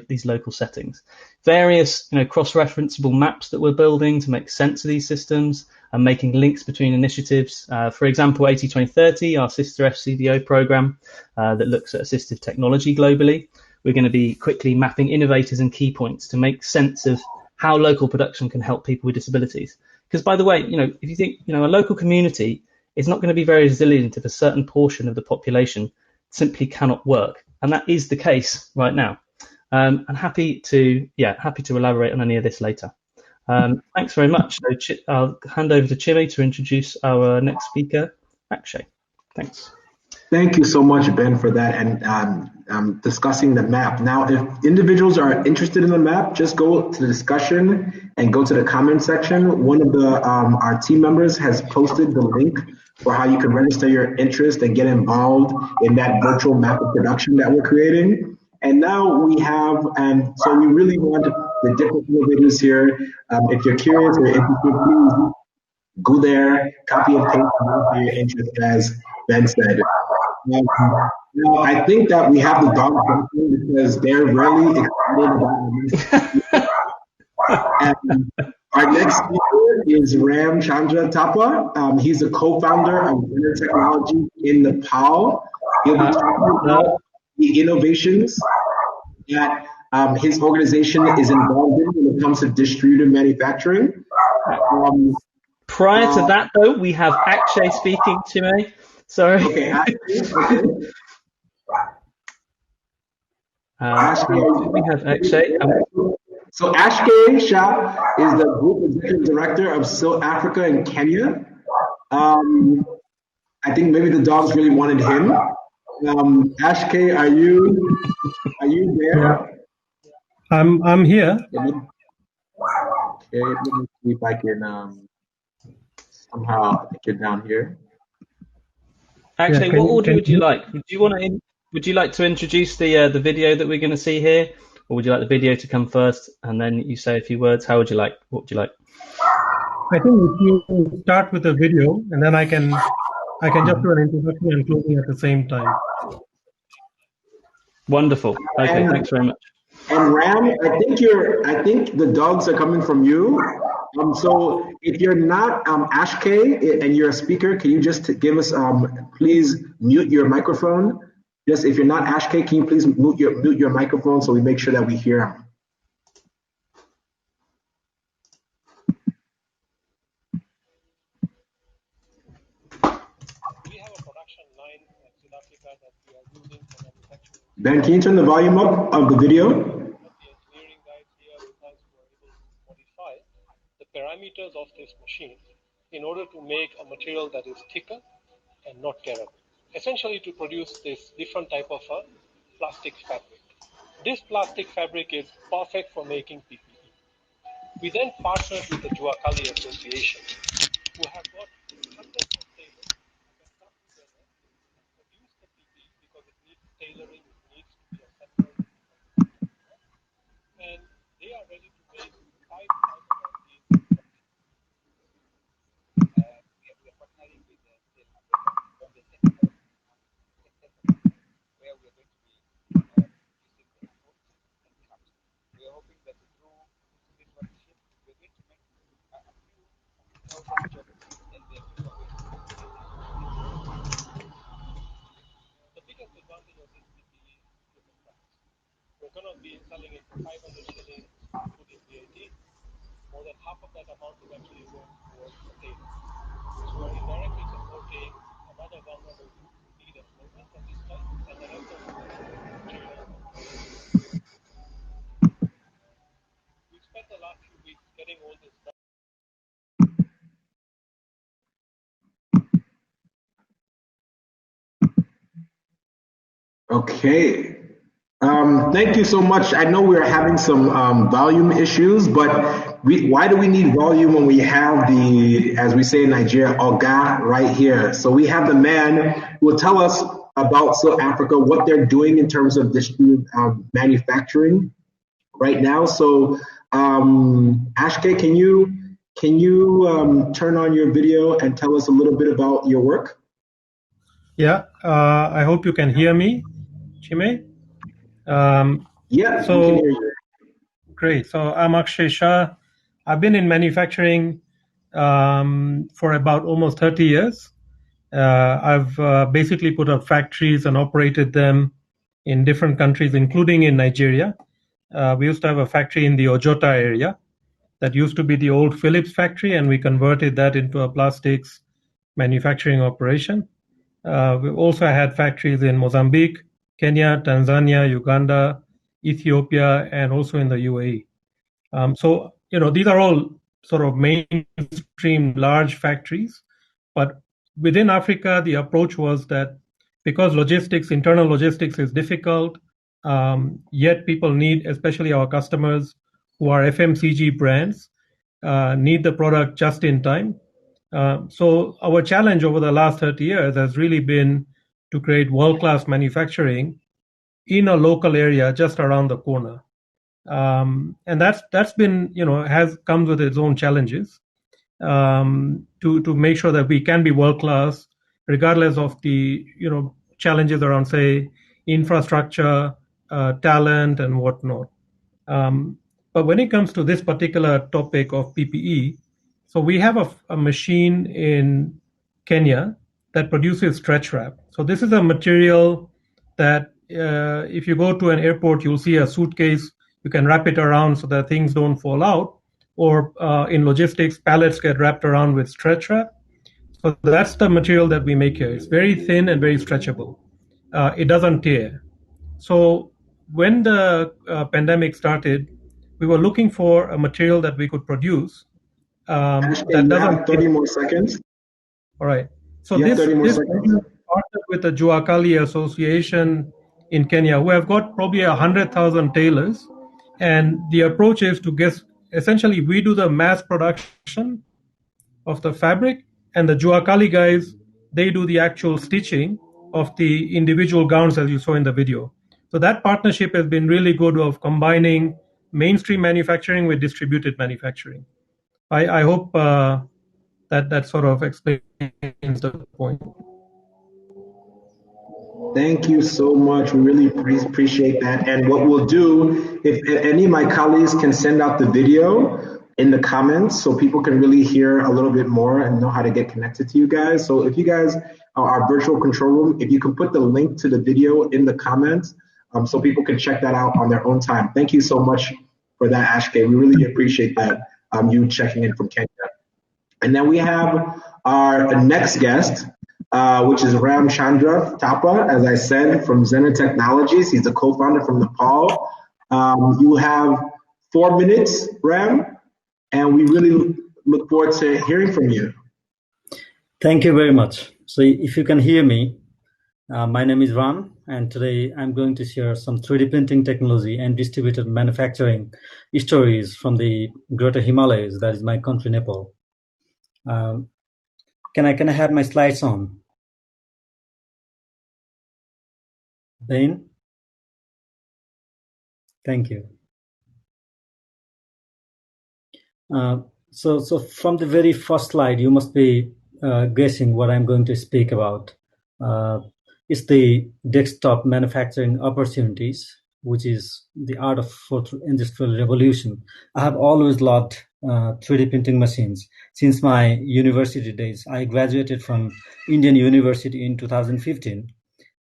these local settings. Various cross-referenceable maps that we're building to make sense of these systems and making links between initiatives. For example, 80-20-30, our sister FCDO program that looks at assistive technology globally. We're going to be quickly mapping innovators and key points to make sense of how local production can help people with disabilities. Because by the way, if you think, a local community is not going to be very resilient if a certain portion of the population simply cannot work. And that is the case right now. I'm happy to elaborate on any of this later. Thanks very much. So I'll hand over to Chile to introduce our next speaker, Akshay. Thanks. Thank you so much, Ben, for that and discussing the map. Now, if individuals are interested in the map, just go to the discussion and go to the comment section. One of the our team members has posted the link for how you can register your interest and get involved in that virtual map of production that we're creating. And now we have, and so we really want the different innovators here. If you're curious or interested, please go there, copy and paste your interest, as Ben said. Now, I think that we have the dogs talking because they're really excited about this. And our next speaker is Ram Chandra Thapa. He's a co-founder of Winner Technology in Nepal. He'll be talking about the innovations that his organization is involved in when it comes to distributed manufacturing. Prior to that, though, we have Akshay speaking to me. Sorry. Okay, we have Akshay. So Akshay Shah is the Group Executive Director of South Africa and Kenya. I think maybe the dogs really wanted him. Akshay, are you there? I'm here. Okay, let me see if I can somehow get down here. Actually, what order would you like? Would you like to introduce the video that we're going to see here, or would you like the video to come first and then you say a few words? How would you like? What would you like? I think if you start with the video, and then I can just do an introduction and closing at the same time. Wonderful. Okay, thanks very much. And Ram, I think the dogs are coming from you. So if you're not Akshay and you're a speaker, can you just give us please mute your microphone? Just if you're not Akshay, can you please mute your microphone so we make sure that we hear him? We have a production line in South Africa that we are using for manufacturing. Ben, can you turn the volume up of the video? The engineering guys here with us were able to modify the parameters of this machine in order to make a material that is thicker and not tearable. Essentially to produce this different type of a plastic fabric. This plastic fabric is perfect for making PPE. We then partnered with the Juakali Association, who have got hundreds of tailors who can come together and produce the PPE because it needs tailoring, it needs to be assembled, and they are ready to make 5,000 of these. We are partnering with the South Africa on the second where we are going to be using the reports and cups. We are hoping that through this partnership, we are going to make a few thousand jobs and the people are going to be. The biggest advantage of this PPE is the price. We're going to be selling it for 500 shillings, including VAT. More than half of that amount is actually going towards the tailor. So we're indirectly supporting another vulnerable need employment at this time, and the rest of the material. We spent the last few weeks getting all this done. Okay. Thank you so much. I know we're having some volume issues, but why do we need volume when we have the, as we say in Nigeria, Oga right here? So we have the man who will tell us about South Africa, what they're doing in terms of distributed manufacturing right now. So Akshay, can you turn on your video and tell us a little bit about your work? Yeah, I hope you can hear me, Chime. Yeah, so we can hear you. Great. So I'm Akshay Shah. I've been in manufacturing for about almost 30 years. I've basically put up factories and operated them in different countries, including in Nigeria. We used to have a factory in the Ojota area that used to be the old Philips factory, and we converted that into a plastics manufacturing operation. We've also had factories in Mozambique, Kenya, Tanzania, Uganda, Ethiopia, and also in the UAE. So, these are all sort of mainstream large factories, but within Africa, the approach was that because internal logistics is difficult, yet people need, especially our customers who are FMCG brands, need the product just in time. So our challenge over the last 30 years has really been to create world-class manufacturing in a local area just around the corner. And that's been, comes with its own challenges, to make sure that we can be world-class regardless of the, challenges around, say, infrastructure, talent, and whatnot. But when it comes to this particular topic of PPE, so we have a machine in Kenya that produces stretch wrap. So this is a material that if you go to an airport, you'll see a suitcase, you can wrap it around so that things don't fall out. Or in logistics, pallets get wrapped around with stretch wrap. So that's the material that we make here. It's very thin and very stretchable. It doesn't tear. So when the pandemic started, we were looking for a material that we could produce that doesn't. 30 more seconds. All right. So this partnered with the Juakali Association in Kenya, who have got probably 100,000 tailors, and the approach is to essentially we do the mass production of the fabric, and the Juakali guys, they do the actual stitching of the individual gowns as you saw in the video. So that partnership has been really good of combining mainstream manufacturing with distributed manufacturing. I hope that sort of explains the point. Thank you so much. We really appreciate that. And what we'll do, if any of my colleagues can send out the video in the comments so people can really hear a little bit more and know how to get connected to you guys. So if you guys are our virtual control room, if you can put the link to the video in the comments so people can check that out on their own time. Thank you so much for that, Ashke. We really appreciate that, you checking in from Kenya. And then we have our next guest, which is Ram Chandra Thapa, as I said, from Zena Technologies. He's a co-founder from Nepal. You have 4 minutes, Ram, and we really look forward to hearing from you. Thank you very much. So if you can hear me, my name is Ram, and today I'm going to share some 3D printing technology and distributed manufacturing stories from the Greater Himalayas, that is my country, Nepal. Can I have my slides on? Bain? Thank you. So from the very first slide, you must be guessing what I'm going to speak about. It's the desktop manufacturing opportunities, which is the art of fourth industrial revolution. I have always loved 3D printing machines since my university days. I graduated from Indian University in 2015,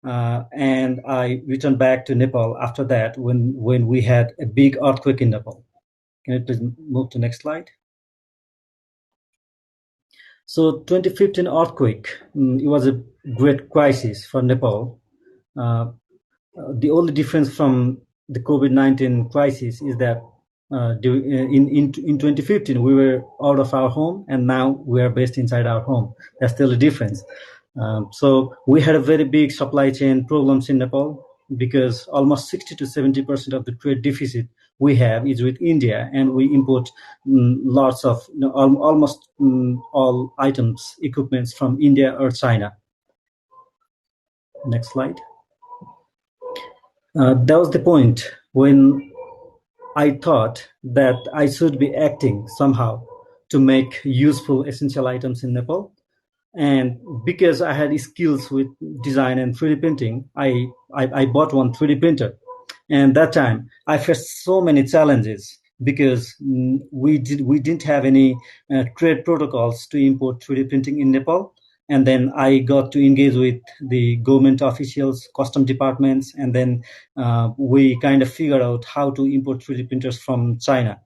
and I returned back to Nepal after that when we had a big earthquake in Nepal. Can you please move to next slide? So 2015 earthquake, it was a great crisis for Nepal. The only difference from the COVID-19 crisis is that in 2015, we were out of our home, and now we are based inside our home. That's still a difference. So we had a very big supply chain problems in Nepal because almost 60 to 70% of the trade deficit we have is with India, and we import lots of, almost all items, equipments from India or China. Next slide. That was the point when I thought that I should be acting somehow to make useful essential items in Nepal. And because I had skills with design and 3D printing, I bought one 3D printer. And that time I faced so many challenges because we didn't have any trade protocols to import 3D printing in Nepal. And then I got to engage with the government officials, custom departments, and then we kind of figured out how to import 3D printers from China.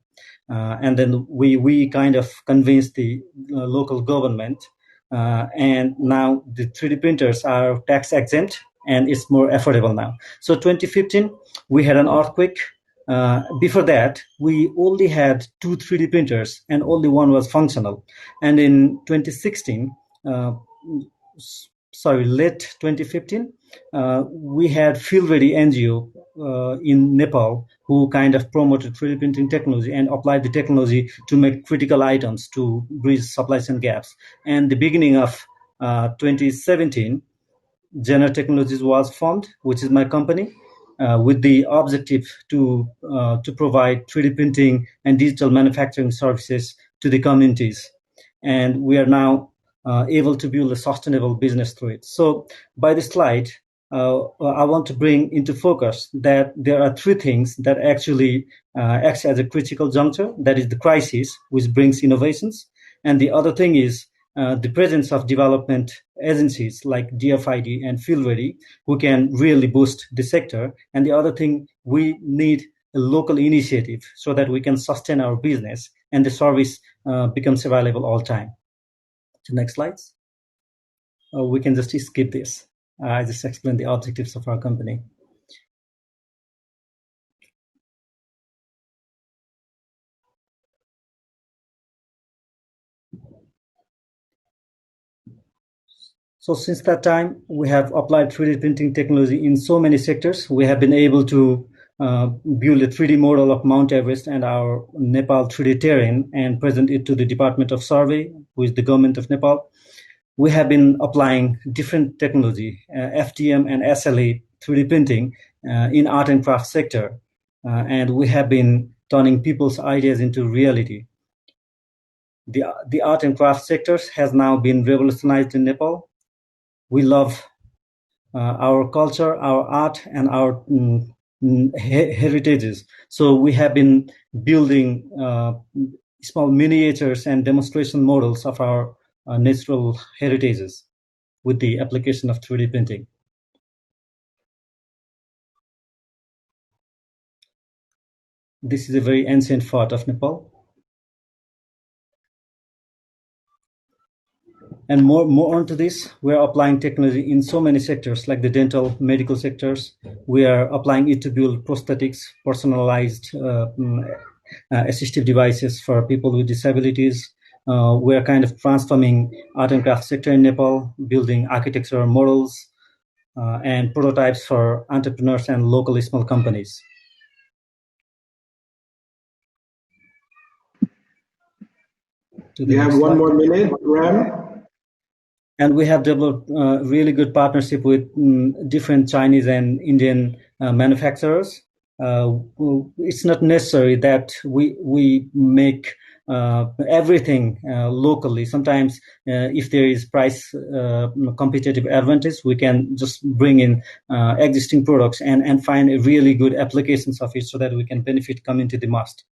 And then we kind of convinced the local government, and now the 3D printers are tax exempt and it's more affordable now. So 2015, we had an earthquake. Before that, we only had 2 3D printers and only one was functional. And in 2016, late 2015, we had FieldReady NGO in Nepal who kind of promoted 3D printing technology and applied the technology to make critical items to bridge supply chain gaps. And the beginning of 2017, Jenner Technologies was formed, which is my company, with the objective to provide 3D printing and digital manufacturing services to the communities. And we are now able to build a sustainable business through it. So by this slide, I want to bring into focus that there are three things that actually acts as a critical juncture. That is the crisis, which brings innovations. And the other thing is the presence of development agencies like DFID and FieldReady, who can really boost the sector. And the other thing, we need a local initiative so that we can sustain our business and the service becomes available all time. So next slides. We can just skip this. I just explained the objectives of our company. So since that time, we have applied 3D printing technology in so many sectors. We have been able to build a 3D model of Mount Everest and our Nepal 3D terrain and present it to the Department of Survey, who is the government of Nepal. We have been applying different technology, FDM and SLA 3D printing in art and craft sector. And we have been turning people's ideas into reality. The art and craft sectors has now been revolutionized in Nepal. We love our culture, our art, and our heritages. So we have been building small miniatures and demonstration models of our natural heritages with the application of 3D printing. This is a very ancient fort of Nepal. And more onto this, we are applying technology in so many sectors, like the dental, medical sectors. We are applying it to build prosthetics, personalized assistive devices for people with disabilities. We are kind of transforming art and craft sector in Nepal, building architectural models and prototypes for entrepreneurs and local small companies. You have one more minute, Ram. And we have developed a really good partnership with different Chinese and Indian manufacturers. It's not necessary that we make everything locally. Sometimes if there is price competitive advantage, we can just bring in existing products and find a really good applications of it so that we can benefit community the most.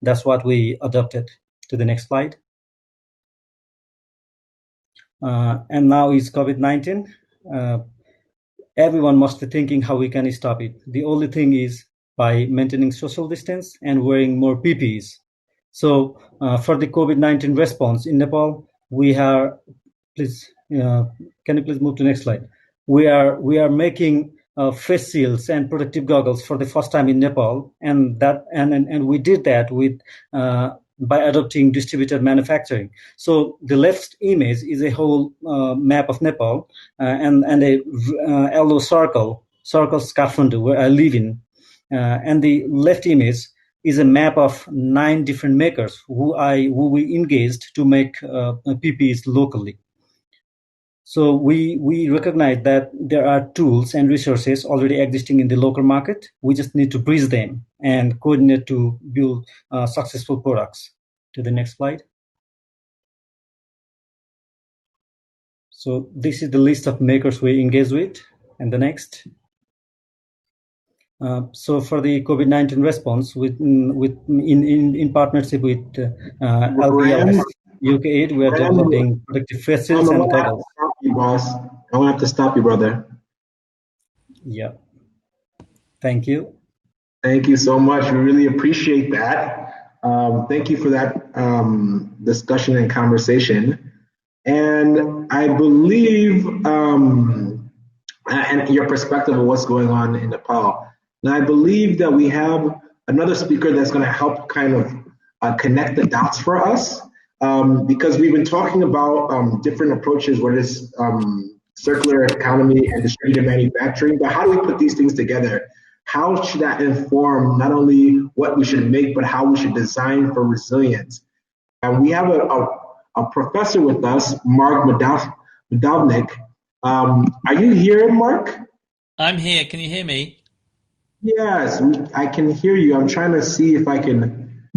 That's what we adopted. To the next slide. And now is COVID-19. Everyone must be thinking how we can stop it. The only thing is by maintaining social distance and wearing more PPEs. So for the COVID-19 response in Nepal, we are, please, can you please move to the next slide? We are making face shields and protective goggles for the first time in Nepal, and we did that with by adopting distributed manufacturing. So the left image is a whole map of Nepal, and a yellow circles Kathmandu, where I live in, and the left image is a map of 9 different makers who we engaged to make PPEs locally. So we recognize that there are tools and resources already existing in the local market. We just need to bridge them and coordinate to build successful products. To the next slide. So this is the list of makers we engage with. And the next. So for the COVID-19 response, in partnership with AfriLabs UK Aid, we are developing protective face shields and goggles. I will have to stop you, brother. Yeah. Thank you. Thank you so much. We really appreciate that. Thank you for that discussion and conversation. And I believe, and your perspective of what's going on in Nepal. Now, I believe that we have another speaker that's going to help kind of connect the dots for us, because we've been talking about different approaches, whether it's circular economy and distributed manufacturing, but how do we put these things together? How should that inform not only what we should make, but how we should design for resilience? And we have a professor with us, Mark Medovnik. Are you here, Mark? I'm here. Can you hear me? Yes, I can hear you. I'm trying to see if I can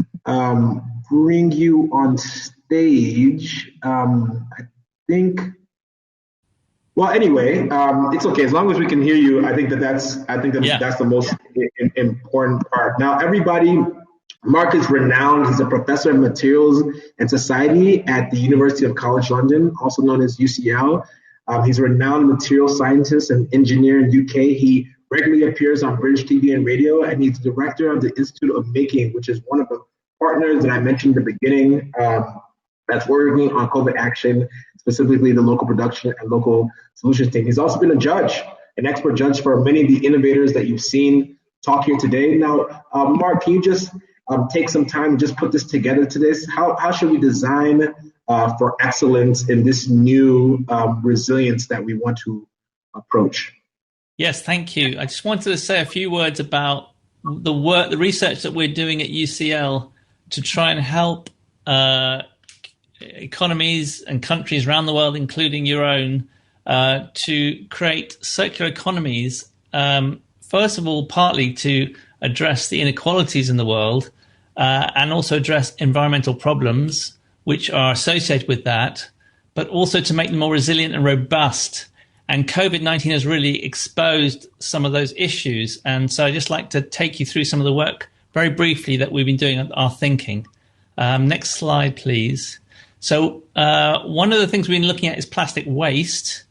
bring you on stage. I think. Well, anyway, it's okay as long as we can hear you. I think that's the most important part. Now, everybody, Mark is renowned. He's a professor of materials and society at the University of College London, also known as UCL. He's a renowned material scientist and engineer in UK. He regularly appears on British TV and radio, and he's director of the Institute of Making, which is one of the partners that I mentioned in the beginning that's working on COVIDaction, specifically the local production and local solutions team. He's also been a judge, an expert judge for many of the innovators that you've seen talk here today. Now, Mark, can you just take some time and just put this together to this? How should we design for excellence in this new resilience that we want to approach? Yes, thank you. I just wanted to say a few words about the research that we're doing at UCL to try and help economies and countries around the world, including your own, to create circular economies. First of all, partly to address the inequalities in the world and also address environmental problems which are associated with that, but also to make them more resilient and robust. And COVID-19 has really exposed some of those issues. And so I'd just like to take you through some of the work very briefly that we've been doing at our thinking. Next slide, please. So one of the things we've been looking at is plastic waste.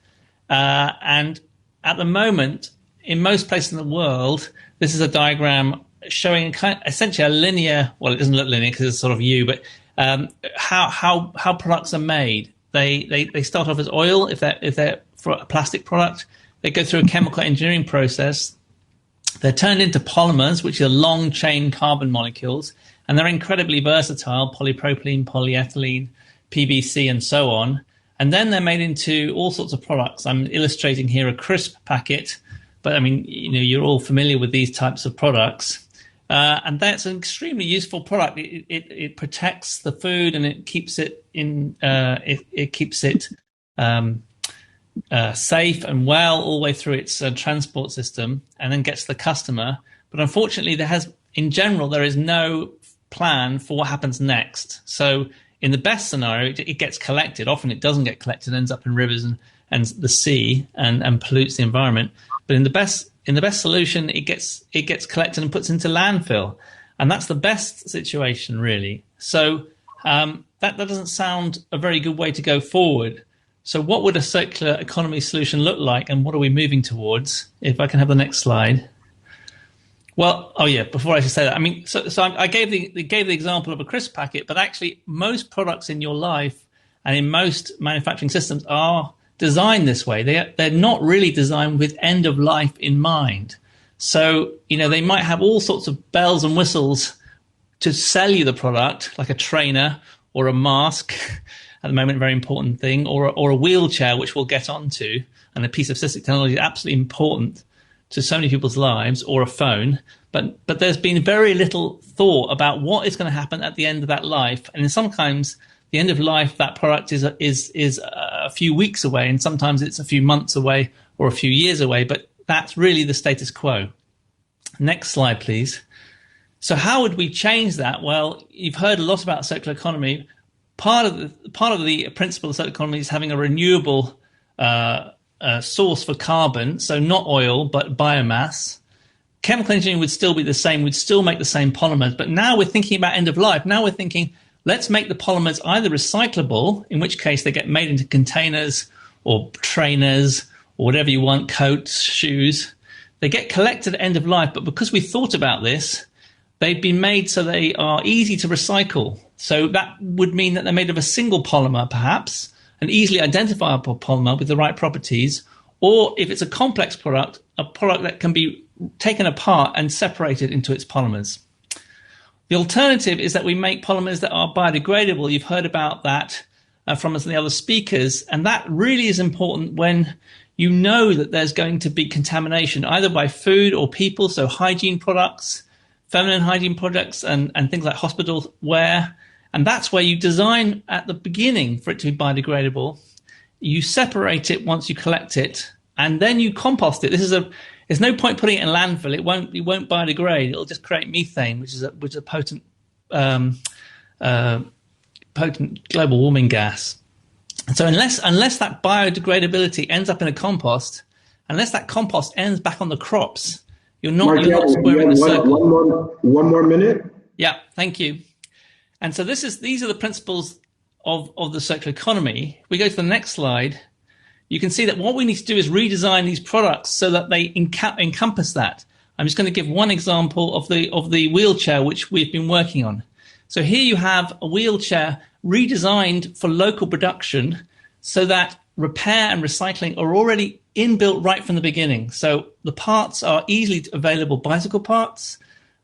And at the moment, in most places in the world, this is a diagram showing essentially a linear, well, it doesn't look linear because it's sort of U, but how products are made. They start off as oil if they're for a plastic product. They go through a chemical engineering process. They're turned into polymers, which are long chain carbon molecules, and they're incredibly versatile: polypropylene, polyethylene, PVC, and so on. And then they're made into all sorts of products. I'm illustrating here a crisp packet, but I mean, you're all familiar with these types of products. And that's an extremely useful product. It protects the food and it keeps it safe and well all the way through its transport system, and then gets to the customer. But unfortunately, there is no plan for what happens next. So in the best scenario, it gets collected. Often it doesn't get collected, ends up in rivers and the sea and pollutes the environment. But in the best solution, it gets collected and puts into landfill. And that's the best situation, really. So that doesn't sound a very good way to go forward. So what would a circular economy solution look like, and what are we moving towards? If I can have the next slide. Well, before I should say that, I mean, so I gave the example of a crisp packet, but actually most products in your life and in most manufacturing systems are designed this way. They're not really designed with end of life in mind. So, they might have all sorts of bells and whistles to sell you the product, like a trainer or a mask, at the moment, a very important thing, or a wheelchair, which we'll get onto, and a piece of assistive technology is absolutely important to so many people's lives, or a phone. But there's been very little thought about what is going to happen at the end of that life. And sometimes the end of life, that product is a few weeks away, and sometimes it's a few months away or a few years away. But that's really the status quo. Next slide, please. So how would we change that? Well, you've heard a lot about circular economy. Part of the principle of circular economy is having a renewable source for carbon, so not oil, but biomass. Chemical engineering would still be the same. We'd still make the same polymers. But now we're thinking about end of life. Now we're thinking, let's make the polymers either recyclable, in which case they get made into containers or trainers or whatever you want, coats, shoes. They get collected at end of life. But because we thought about this, they've been made so they are easy to recycle. So that would mean that they're made of a single polymer, perhaps, an easily identifiable polymer with the right properties, or if it's a complex product, a product that can be taken apart and separated into its polymers. The alternative is that we make polymers that are biodegradable. You've heard about that. from some of the other speakers. And that really is important when you know that there's going to be contamination either by food or people, so hygiene products, feminine hygiene products, and things like hospital wear. And that's where you design at the beginning for it to be biodegradable. You separate it once you collect it, and then you compost it. There's no point putting it in landfill. It won't biodegrade. It'll just create methane, which is a potent global warming gas. And so unless that biodegradability ends up in a compost, unless that compost ends back on the crops, you're not squaring the circle. One more minute. Yeah, thank you. And so these are the principles of the circular economy. We go to the next slide. You can see that what we need to do is redesign these products so that they encompass that. I'm just going to give one example of the wheelchair which we've been working on. So here you have a wheelchair redesigned for local production so that repair and recycling are already inbuilt right from the beginning. So the parts are easily available bicycle parts.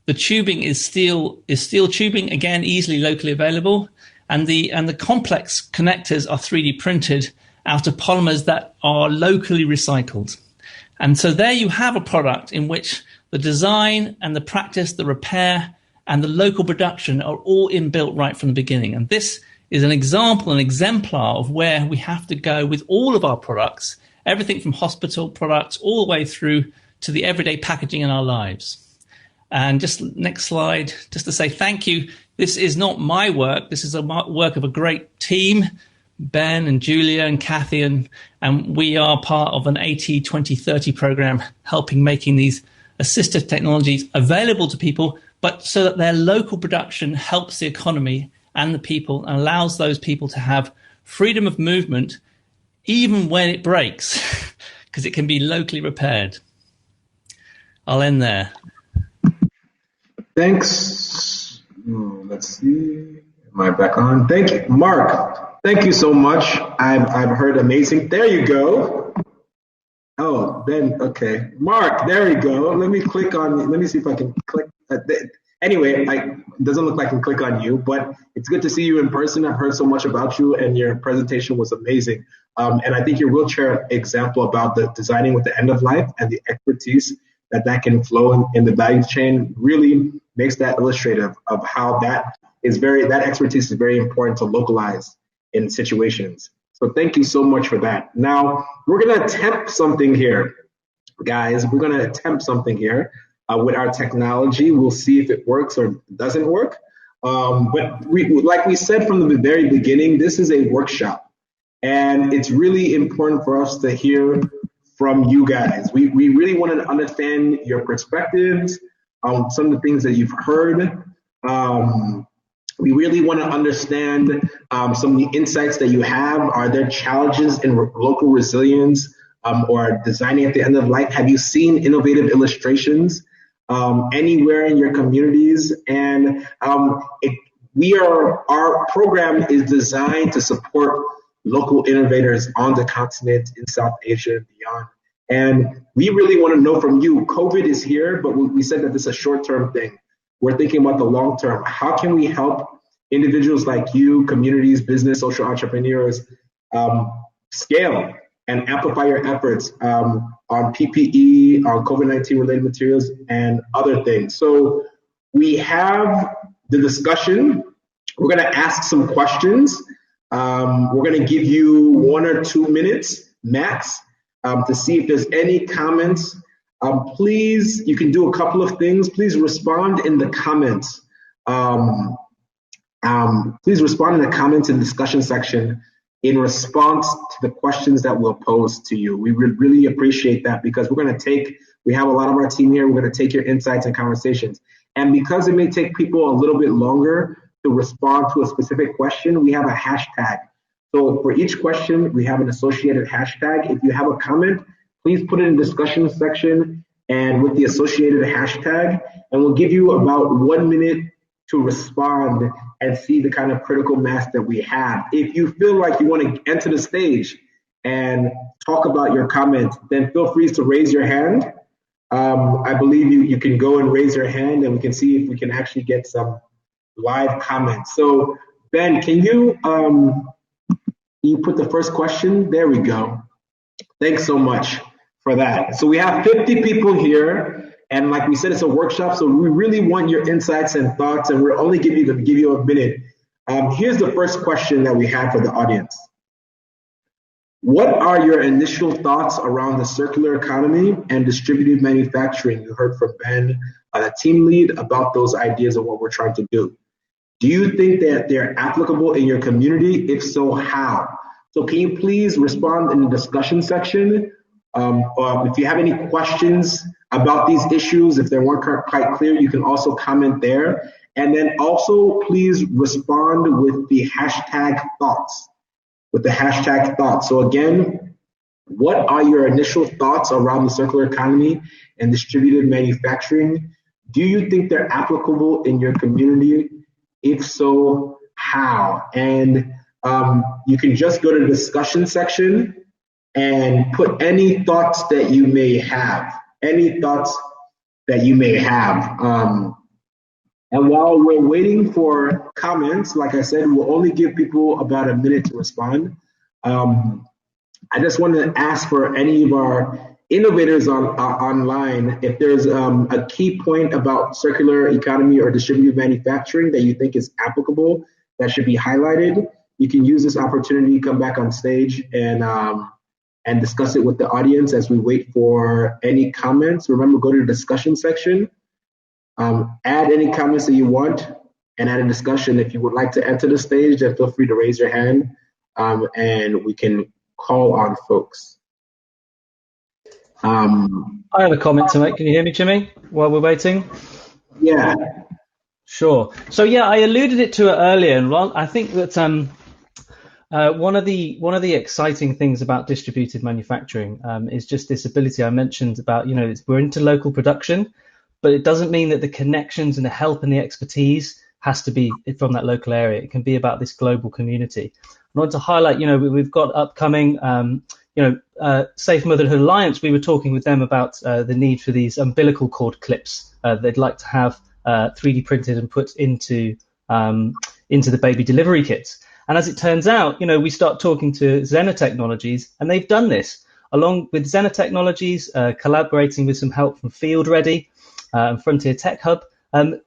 The tubing is steel tubing, again, easily locally available. And the complex connectors are 3D printed out of polymers that are locally recycled. And so there you have a product in which the design and the practice, the repair and the local production are all inbuilt right from the beginning. And this is an example, an exemplar of where we have to go with all of our products, everything from hospital products all the way through to the everyday packaging in our lives. And just next slide, just to say thank you. This is not my work. This is a work of a great team, Ben and Julia and Kathy, and we are part of an 80-20-30 program helping making these assistive technologies available to people, but so that their local production helps the economy and the people and allows those people to have freedom of movement even when it breaks, because it can be locally repaired. I'll end there. Thanks. Let's see. Am I back on? Thank you, Mark. Thank you so much. I've heard amazing. There you go. Oh, Ben. Okay, Mark. There you go. Let me click on. Let me see if I can click. Anyway, it doesn't look like I can click on you, but it's good to see you in person. I've heard so much about you, and your presentation was amazing. And I think your wheelchair example about the designing with the end of life and the expertise that can flow in the value chain really makes that illustrative of how that expertise is very important to localize in situations. So thank you so much for that. Now, we're going to attempt something here, guys. We're going to attempt something here with our technology. We'll see if it works or doesn't work. But like we said from the very beginning, this is a workshop. And it's really important for us to hear from you guys. We really want to understand your perspectives on some of the things that you've heard. We really want to understand some of the insights that you have. Are there challenges in local resilience or designing at the end of life? Have you seen innovative illustrations anywhere in your communities? And our program is designed to support local innovators on the continent, in South Asia and beyond. And we really want to know from you. COVID is here, but we said that this is a short-term thing. We're thinking about the long term. How can we help individuals like you, communities, business, social entrepreneurs scale and amplify your efforts on PPE, on COVID-19 related materials, and other things? So we have the discussion. We're going to ask some questions. We're going to give you 1 or 2 minutes max to see if there's any comments. Please, you can do a couple of things. Please respond in the comments. Please respond in the comments in the discussion section in response to the questions that we'll pose to you. We would really appreciate that, because we have a lot of our team here. We're going to take your insights and conversations. And because it may take people a little bit longer to respond to a specific question, we have a hashtag. So for each question, we have an associated hashtag. If you have a comment, please put it in the discussion section and with the associated hashtag, and we'll give you about 1 minute to respond and see the kind of critical mass that we have. If you feel like you want to enter the stage and talk about your comment, then feel free to raise your hand. I believe you can go and raise your hand, and we can see if we can actually get some live comments. So Ben, can you You put the first question. There we go. Thanks so much for that. So we have 50 people here, and like we said, it's a workshop, so we really want your insights and thoughts, and we're only going to give you a minute. Here's the first question that we have for the audience. What are your initial thoughts around the circular economy and distributed manufacturing? You heard from Ben, the team lead, about those ideas of what we're trying to do. Do you think that they're applicable in your community? If so, how? So can you please respond in the discussion section? If you have any questions about these issues, if they weren't quite clear, you can also comment there. And then also please respond with the hashtag thoughts. So again, what are your initial thoughts around the circular economy and distributed manufacturing? Do you think they're applicable in your community? If so, how? And you can just go to the discussion section and put any thoughts that you may have. And while we're waiting for comments, like I said, we'll only give people about a minute to respond. I just want to ask for any of our innovators online, if there's a key point about circular economy or distributed manufacturing that you think is applicable, that should be highlighted. You can use this opportunity to come back on stage and discuss it with the audience as we wait for any comments. Remember, go to the discussion section. Add any comments that you want and add a discussion. If you would like to enter the stage, then feel free to raise your hand and we can call on folks. I have a comment to make. Can you hear me, Jimmy, while we're waiting? Yeah. Sure. So yeah, I alluded it to it earlier, and I think that one of the exciting things about distributed manufacturing is just this ability I mentioned about, we're into local production, but it doesn't mean that the connections and the help and the expertise has to be from that local area. It can be about this global community. I want to highlight, we've got upcoming, Safe Motherhood Alliance. We were talking with them about the need for these umbilical cord clips. They'd like to have 3D printed and put into the baby delivery kits. And as it turns out, we start talking to Xena Technologies, and they've done this along with Xena Technologies, collaborating with some help from Field Ready and Frontier Tech Hub.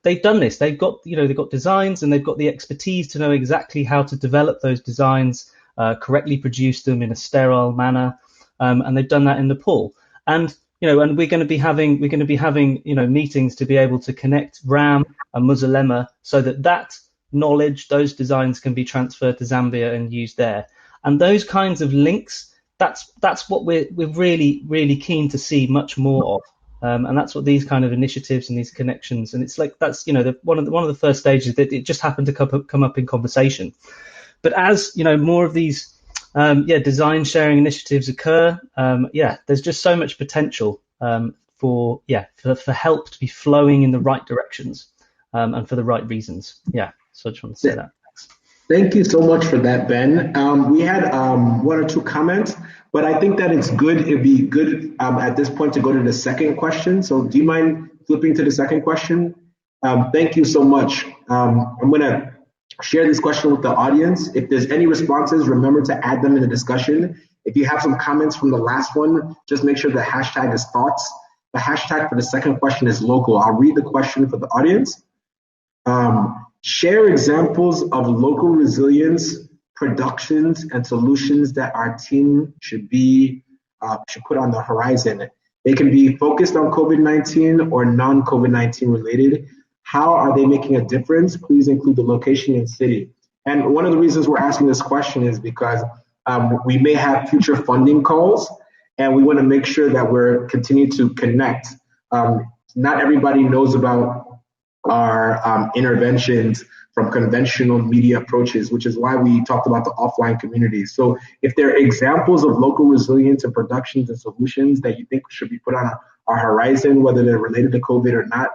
They've done this. They've got designs, and they've got the expertise to know exactly how to develop those designs, correctly produce them in a sterile manner, and they've done that in Nepal. And and we're going to be having meetings to be able to connect RAM and Musalema so that knowledge, those designs can be transferred to Zambia and used there. And those kinds of links, that's what we're really, really keen to see much more of. And that's what these kind of initiatives and these connections, and it's like that's one of the first stages that it just happened to come up in conversation. But as more of these design sharing initiatives occur, there's just so much potential for help to be flowing in the right directions and for the right reasons. So I just want to say that. Thanks. Thank you so much for that, Ben. We had one or two comments, but I think that it'd be good at this point to go to the second question. So do you mind flipping to the second question? Thank you so much. I'm going to share this question with the audience. If there's any responses, remember to add them in the discussion. If you have some comments from the last one, just make sure the hashtag is thoughts. The hashtag for the second question is local. I'll read the question for the audience. Share examples of local resilience, productions, and solutions that our team should put on the horizon. They can be focused on COVID-19 or non-COVID-19 related. How are they making a difference? Please include the location and city. And one of the reasons we're asking this question is because we may have future funding calls, and we want to make sure that we're continuing to connect. Not everybody knows about our interventions from conventional media approaches, which is why we talked about the offline communities. So if there are examples of local resilience and productions and solutions that you think should be put on our horizon, whether they're related to COVID or not,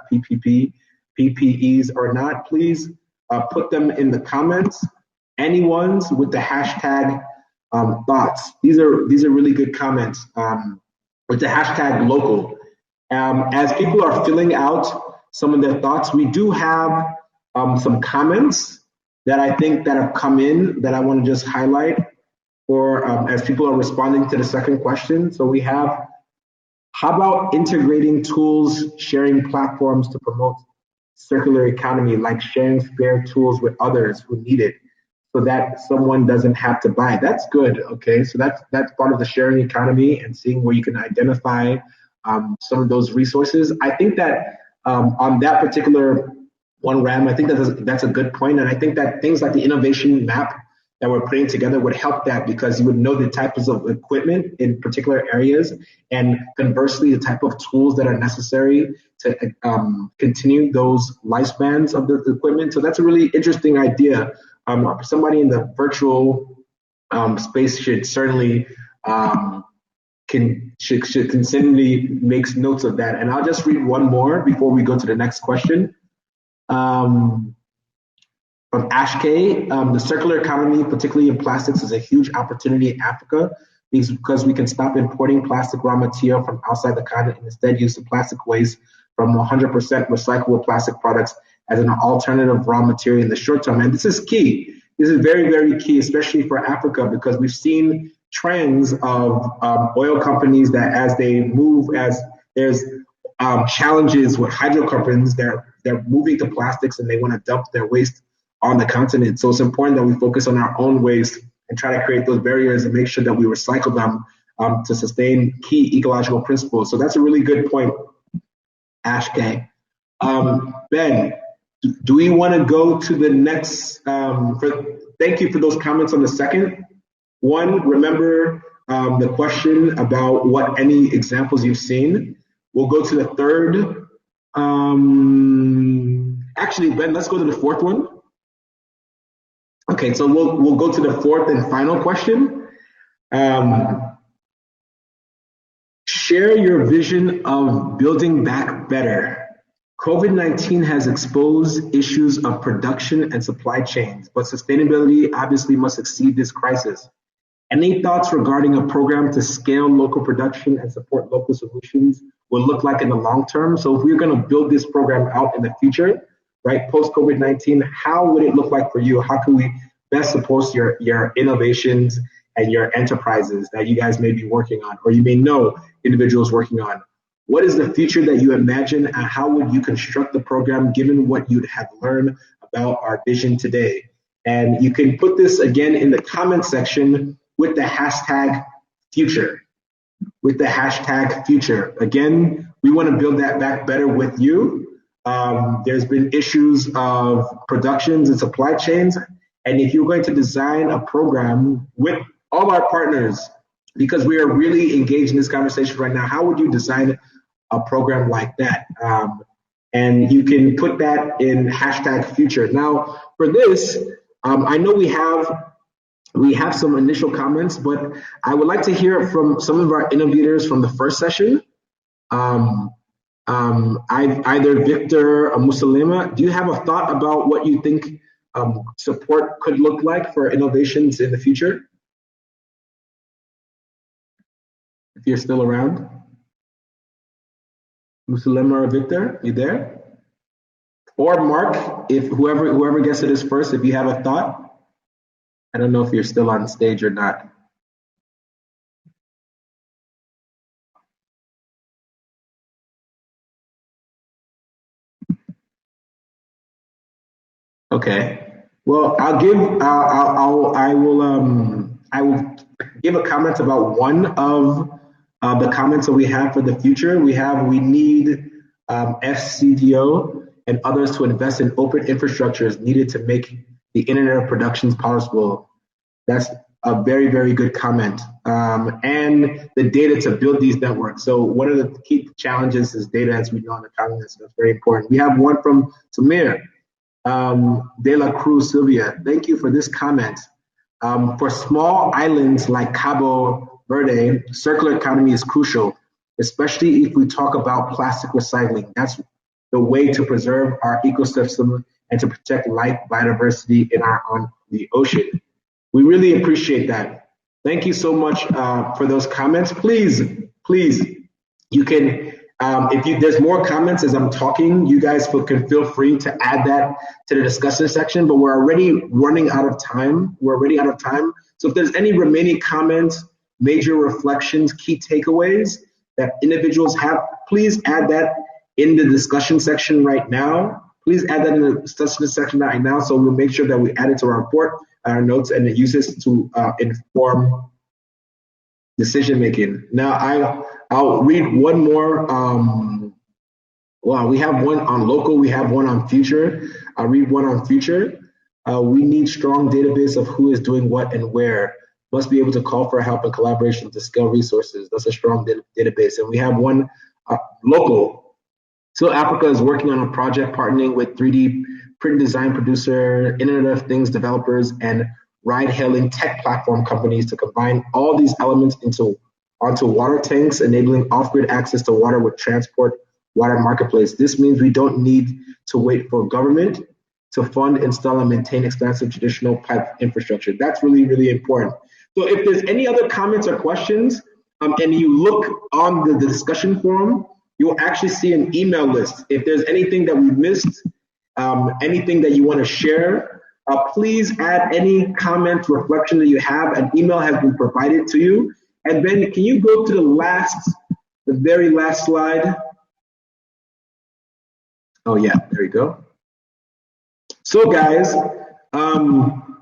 PPEs or not, please put them in the comments. Any ones with the hashtag thoughts. These are really good comments with the hashtag local. As people are filling out some of their thoughts, we do have some comments that I think that have come in that I want to just highlight. for as people are responding to the second question. So we have, how about integrating tools, sharing platforms to promote circular economy, like sharing spare tools with others who need it, so that someone doesn't have to buy? That's good. Okay, so that's part of the sharing economy, and seeing where you can identify some of those resources. I think that on that particular one, Ram, I think that's a good point, and I think that things like the innovation map that we're putting together would help that, because you would know the types of equipment in particular areas, and conversely, the type of tools that are necessary to continue those lifespans of the equipment. So that's a really interesting idea. Somebody in the virtual space should certainly should consistently make notes of that. And I'll just read one more before we go to the next question. From Ash K, the circular economy, particularly in plastics, is a huge opportunity in Africa, because we can stop importing plastic raw material from outside the continent and instead use the plastic waste from 100% recyclable plastic products as an alternative raw material in the short term. And this is key. This is very, very key, especially for Africa, because we've seen trends of oil companies that as they move, as there's challenges with hydrocarbons, they're moving to plastics and they want to dump their waste on the continent. So it's important that we focus on our own waste and try to create those barriers and make sure that we recycle them to sustain key ecological principles. So that's a really good point, Ash K. Ben, do we want to go to the next? Thank you for those comments on the second one. Remember the question about what any examples you've seen. We'll go to the third. Actually, Ben, let's go to the fourth one. Okay, so we'll go to the fourth and final question. Share your vision of building back better. COVID-19 has exposed issues of production and supply chains, but sustainability obviously must exceed this crisis. Any thoughts regarding a program to scale local production and support local solutions will look like in the long term? So if we're going to build this program out in the future, right, post-COVID-19, how would it look like for you? How can we best support your innovations and your enterprises that you guys may be working on, or you may know individuals working on? What is the future that you imagine, and how would you construct the program given what you'd have learned about our vision today? And you can put this again in the comment section with the hashtag future. With the hashtag future. Again, we want to build that back better with you. There's been issues of productions and supply chains. And if you're going to design a program with all our partners, because we are really engaged in this conversation right now, how would you design a program like that? And you can put that in hashtag future. Now, for this, I know we have some initial comments, but I would like to hear from some of our innovators from the first session. Either Victor or Musalema, do you have a thought about what you think support could look like for innovations in the future? If you're still around. Musalema or Victor, you there? Or Mark, if whoever gets to this first, if you have a thought. I don't know if you're still on stage or not. Okay. Well, I will give a comment about one of the comments that we have for the future. We need FCDO and others to invest in open infrastructures needed to make the Internet of Productions possible. That's a very, very good comment. And the data to build these networks. So one of the key challenges is data, as we know in accounting, so that's very important. We have one from Samir De La Cruz Sylvia. Thank you for this comment. For small islands like Cabo Verde, circular economy is crucial, especially if we talk about plastic recycling. That's the way to preserve our ecosystem and to protect life biodiversity on the ocean. We really appreciate that. Thank you so much for those comments. Please, you can, if there's more comments as I'm talking, you guys can feel free to add that to the discussion section, but we're already running out of time. So if there's any remaining comments, major reflections, key takeaways that individuals have, please add that in the discussion section right now. Please add that in the discussion section right now, so we'll make sure that we add it to our report, our notes, and it uses to inform decision making. Now I'll read one more. Well, we have one on local, we have one on future. I'll read one on future. We need strong database of who is doing what and where. Must be able to call for help and collaboration to scale resources. That's a strong database. And we have one local. So Africa is working on a project partnering with 3D print design producer, Internet of Things developers, and ride-hailing tech platform companies to combine all these elements onto water tanks, enabling off-grid access to water with transport water marketplace. This means we don't need to wait for government to fund, install, and maintain expensive traditional pipe infrastructure. That's really, really important. So if there's any other comments or questions, and you look on the discussion forum, you'll actually see an email list. If there's anything that we missed, anything that you want to share, please add any comment, reflection that you have. An email has been provided to you. And then can you go to the very last slide? Oh yeah, there you go. So guys,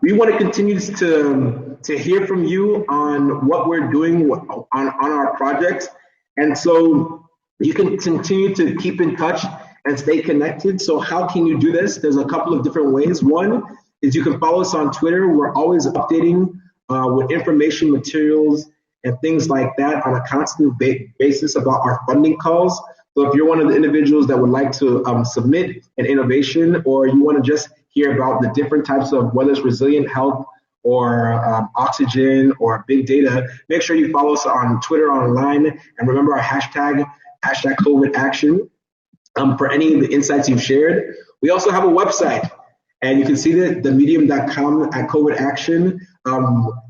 we want to continue to hear from you on what we're doing on our projects. And so you can continue to keep in touch and stay connected. So how can you do this? There's a couple of different ways. One is you can follow us on Twitter. We're always updating with information, materials, and things like that on a constant basis about our funding calls. So if you're one of the individuals that would like to submit an innovation, or you want to just hear about the different types of, whether it's resilient health or oxygen or big data, make sure you follow us on Twitter online, and remember our hashtag COVIDaction for any of the insights you've shared. We also have a website, and you can see the medium.com at COVIDaction.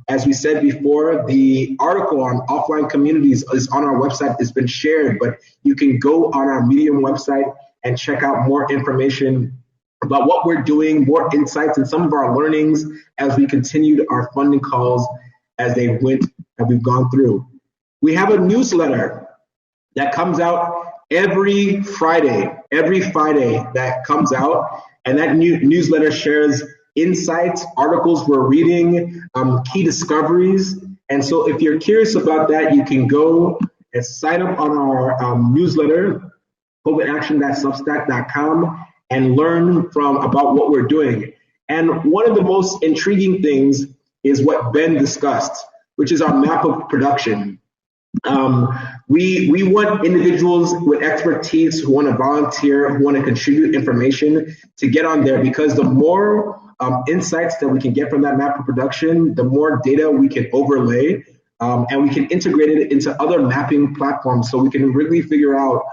As we said before, the article on offline communities is on our website. It's been shared, but you can go on our Medium website and check out more information about what we're doing, more insights, and some of our learnings as we continued our funding calls as they went and we've gone through. We have a newsletter that comes out every Friday that comes out, and that newsletter shares insights, articles we're reading, key discoveries. And so if you're curious about that, you can go and sign up on our newsletter, COVIDaction.substack.com, and learn about what we're doing. And one of the most intriguing things is what Ben discussed, which is our map of production. We want individuals with expertise who want to volunteer, who want to contribute information to get on there, because the more insights that we can get from that map of production, the more data we can overlay, and we can integrate it into other mapping platforms, so we can really figure out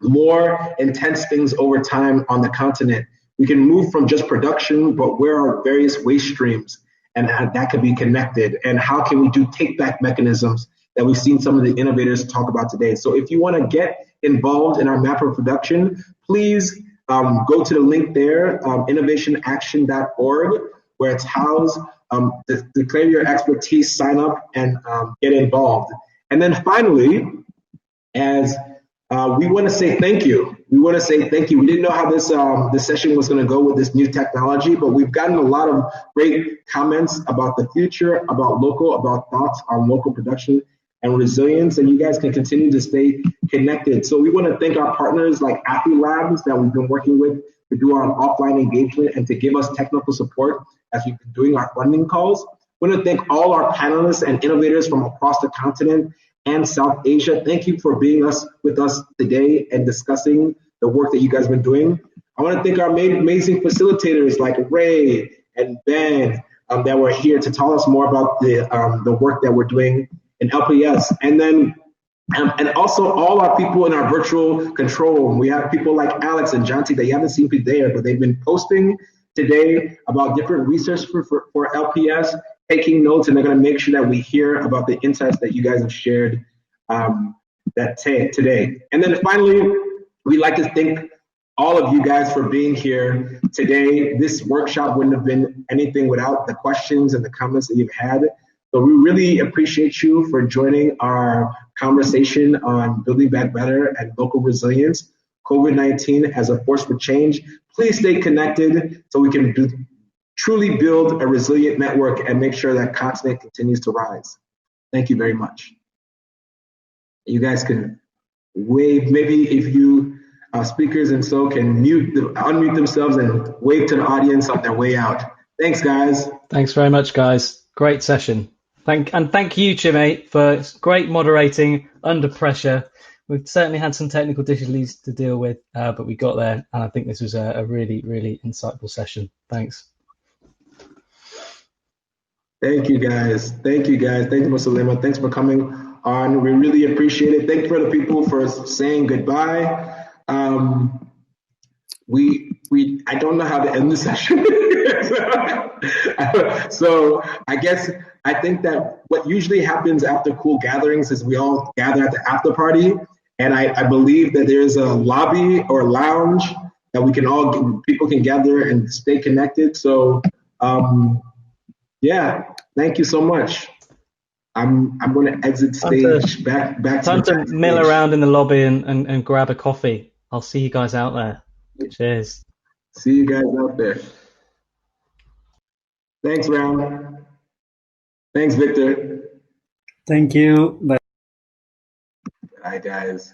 more intense things over time on the continent. We can move from just production, but where are various waste streams, and that could be connected, and how can we do take-back mechanisms that we've seen some of the innovators talk about today. So if you want to get involved in our map of production, please go to the link there, innovationaction.org, where it's housed. Declare your expertise, sign up, and get involved. And then finally, as we want to say thank you. We want to say thank you. We didn't know how this session was going to go with this new technology, but we've gotten a lot of great comments about the future, about local, about thoughts on local production and resilience, and you guys can continue to stay connected. So we want to thank our partners like AfriLabs that we've been working with to do our offline engagement and to give us technical support as we've been doing our funding calls. We want to thank all our panelists and innovators from across the continent and South Asia. Thank you for being with us today and discussing the work that you guys have been doing. I want to thank our amazing facilitators like Ray and Ben that were here to tell us more about the work that we're doing in LPS. And then and also all our people in our virtual control room. We have people like Alex and Janti that you haven't seen there, but they've been posting today about different research for LPS, taking notes, and they're going to make sure that we hear about the insights that you guys have shared today. And then finally, we'd like to thank all of you guys for being here today. This workshop wouldn't have been anything without the questions and the comments that you've had. So we really appreciate you for joining our conversation on building back better and local resilience, COVID-19 as a force for change. Please stay connected so we can truly build a resilient network and make sure that continent continues to rise. Thank you very much. You guys can wave, maybe if you speakers and so can unmute themselves and wave to the audience on their way out. Thanks, guys. Thanks very much, guys. Great session. Thank you, Chime, for great moderating under pressure. We've certainly had some technical difficulties to deal with, but we got there, and I think this was a really, really insightful session. Thanks. Thank you, guys. Thank you, guys. Thank you, Mr. Lima. Thanks for coming on. We really appreciate it. Thank you for the people for saying goodbye. I don't know how to end the session. So I think that what usually happens after cool gatherings is we all gather at the after party. And I believe that there's a lobby or lounge that people can gather and stay connected. So, yeah, thank you so much. I'm going to exit stage back time to mill around in the lobby and grab a coffee. I'll see you guys out there. Cheers. See you guys out there. Thanks, Ram. Thanks, Victor. Thank you. Bye. Bye, guys.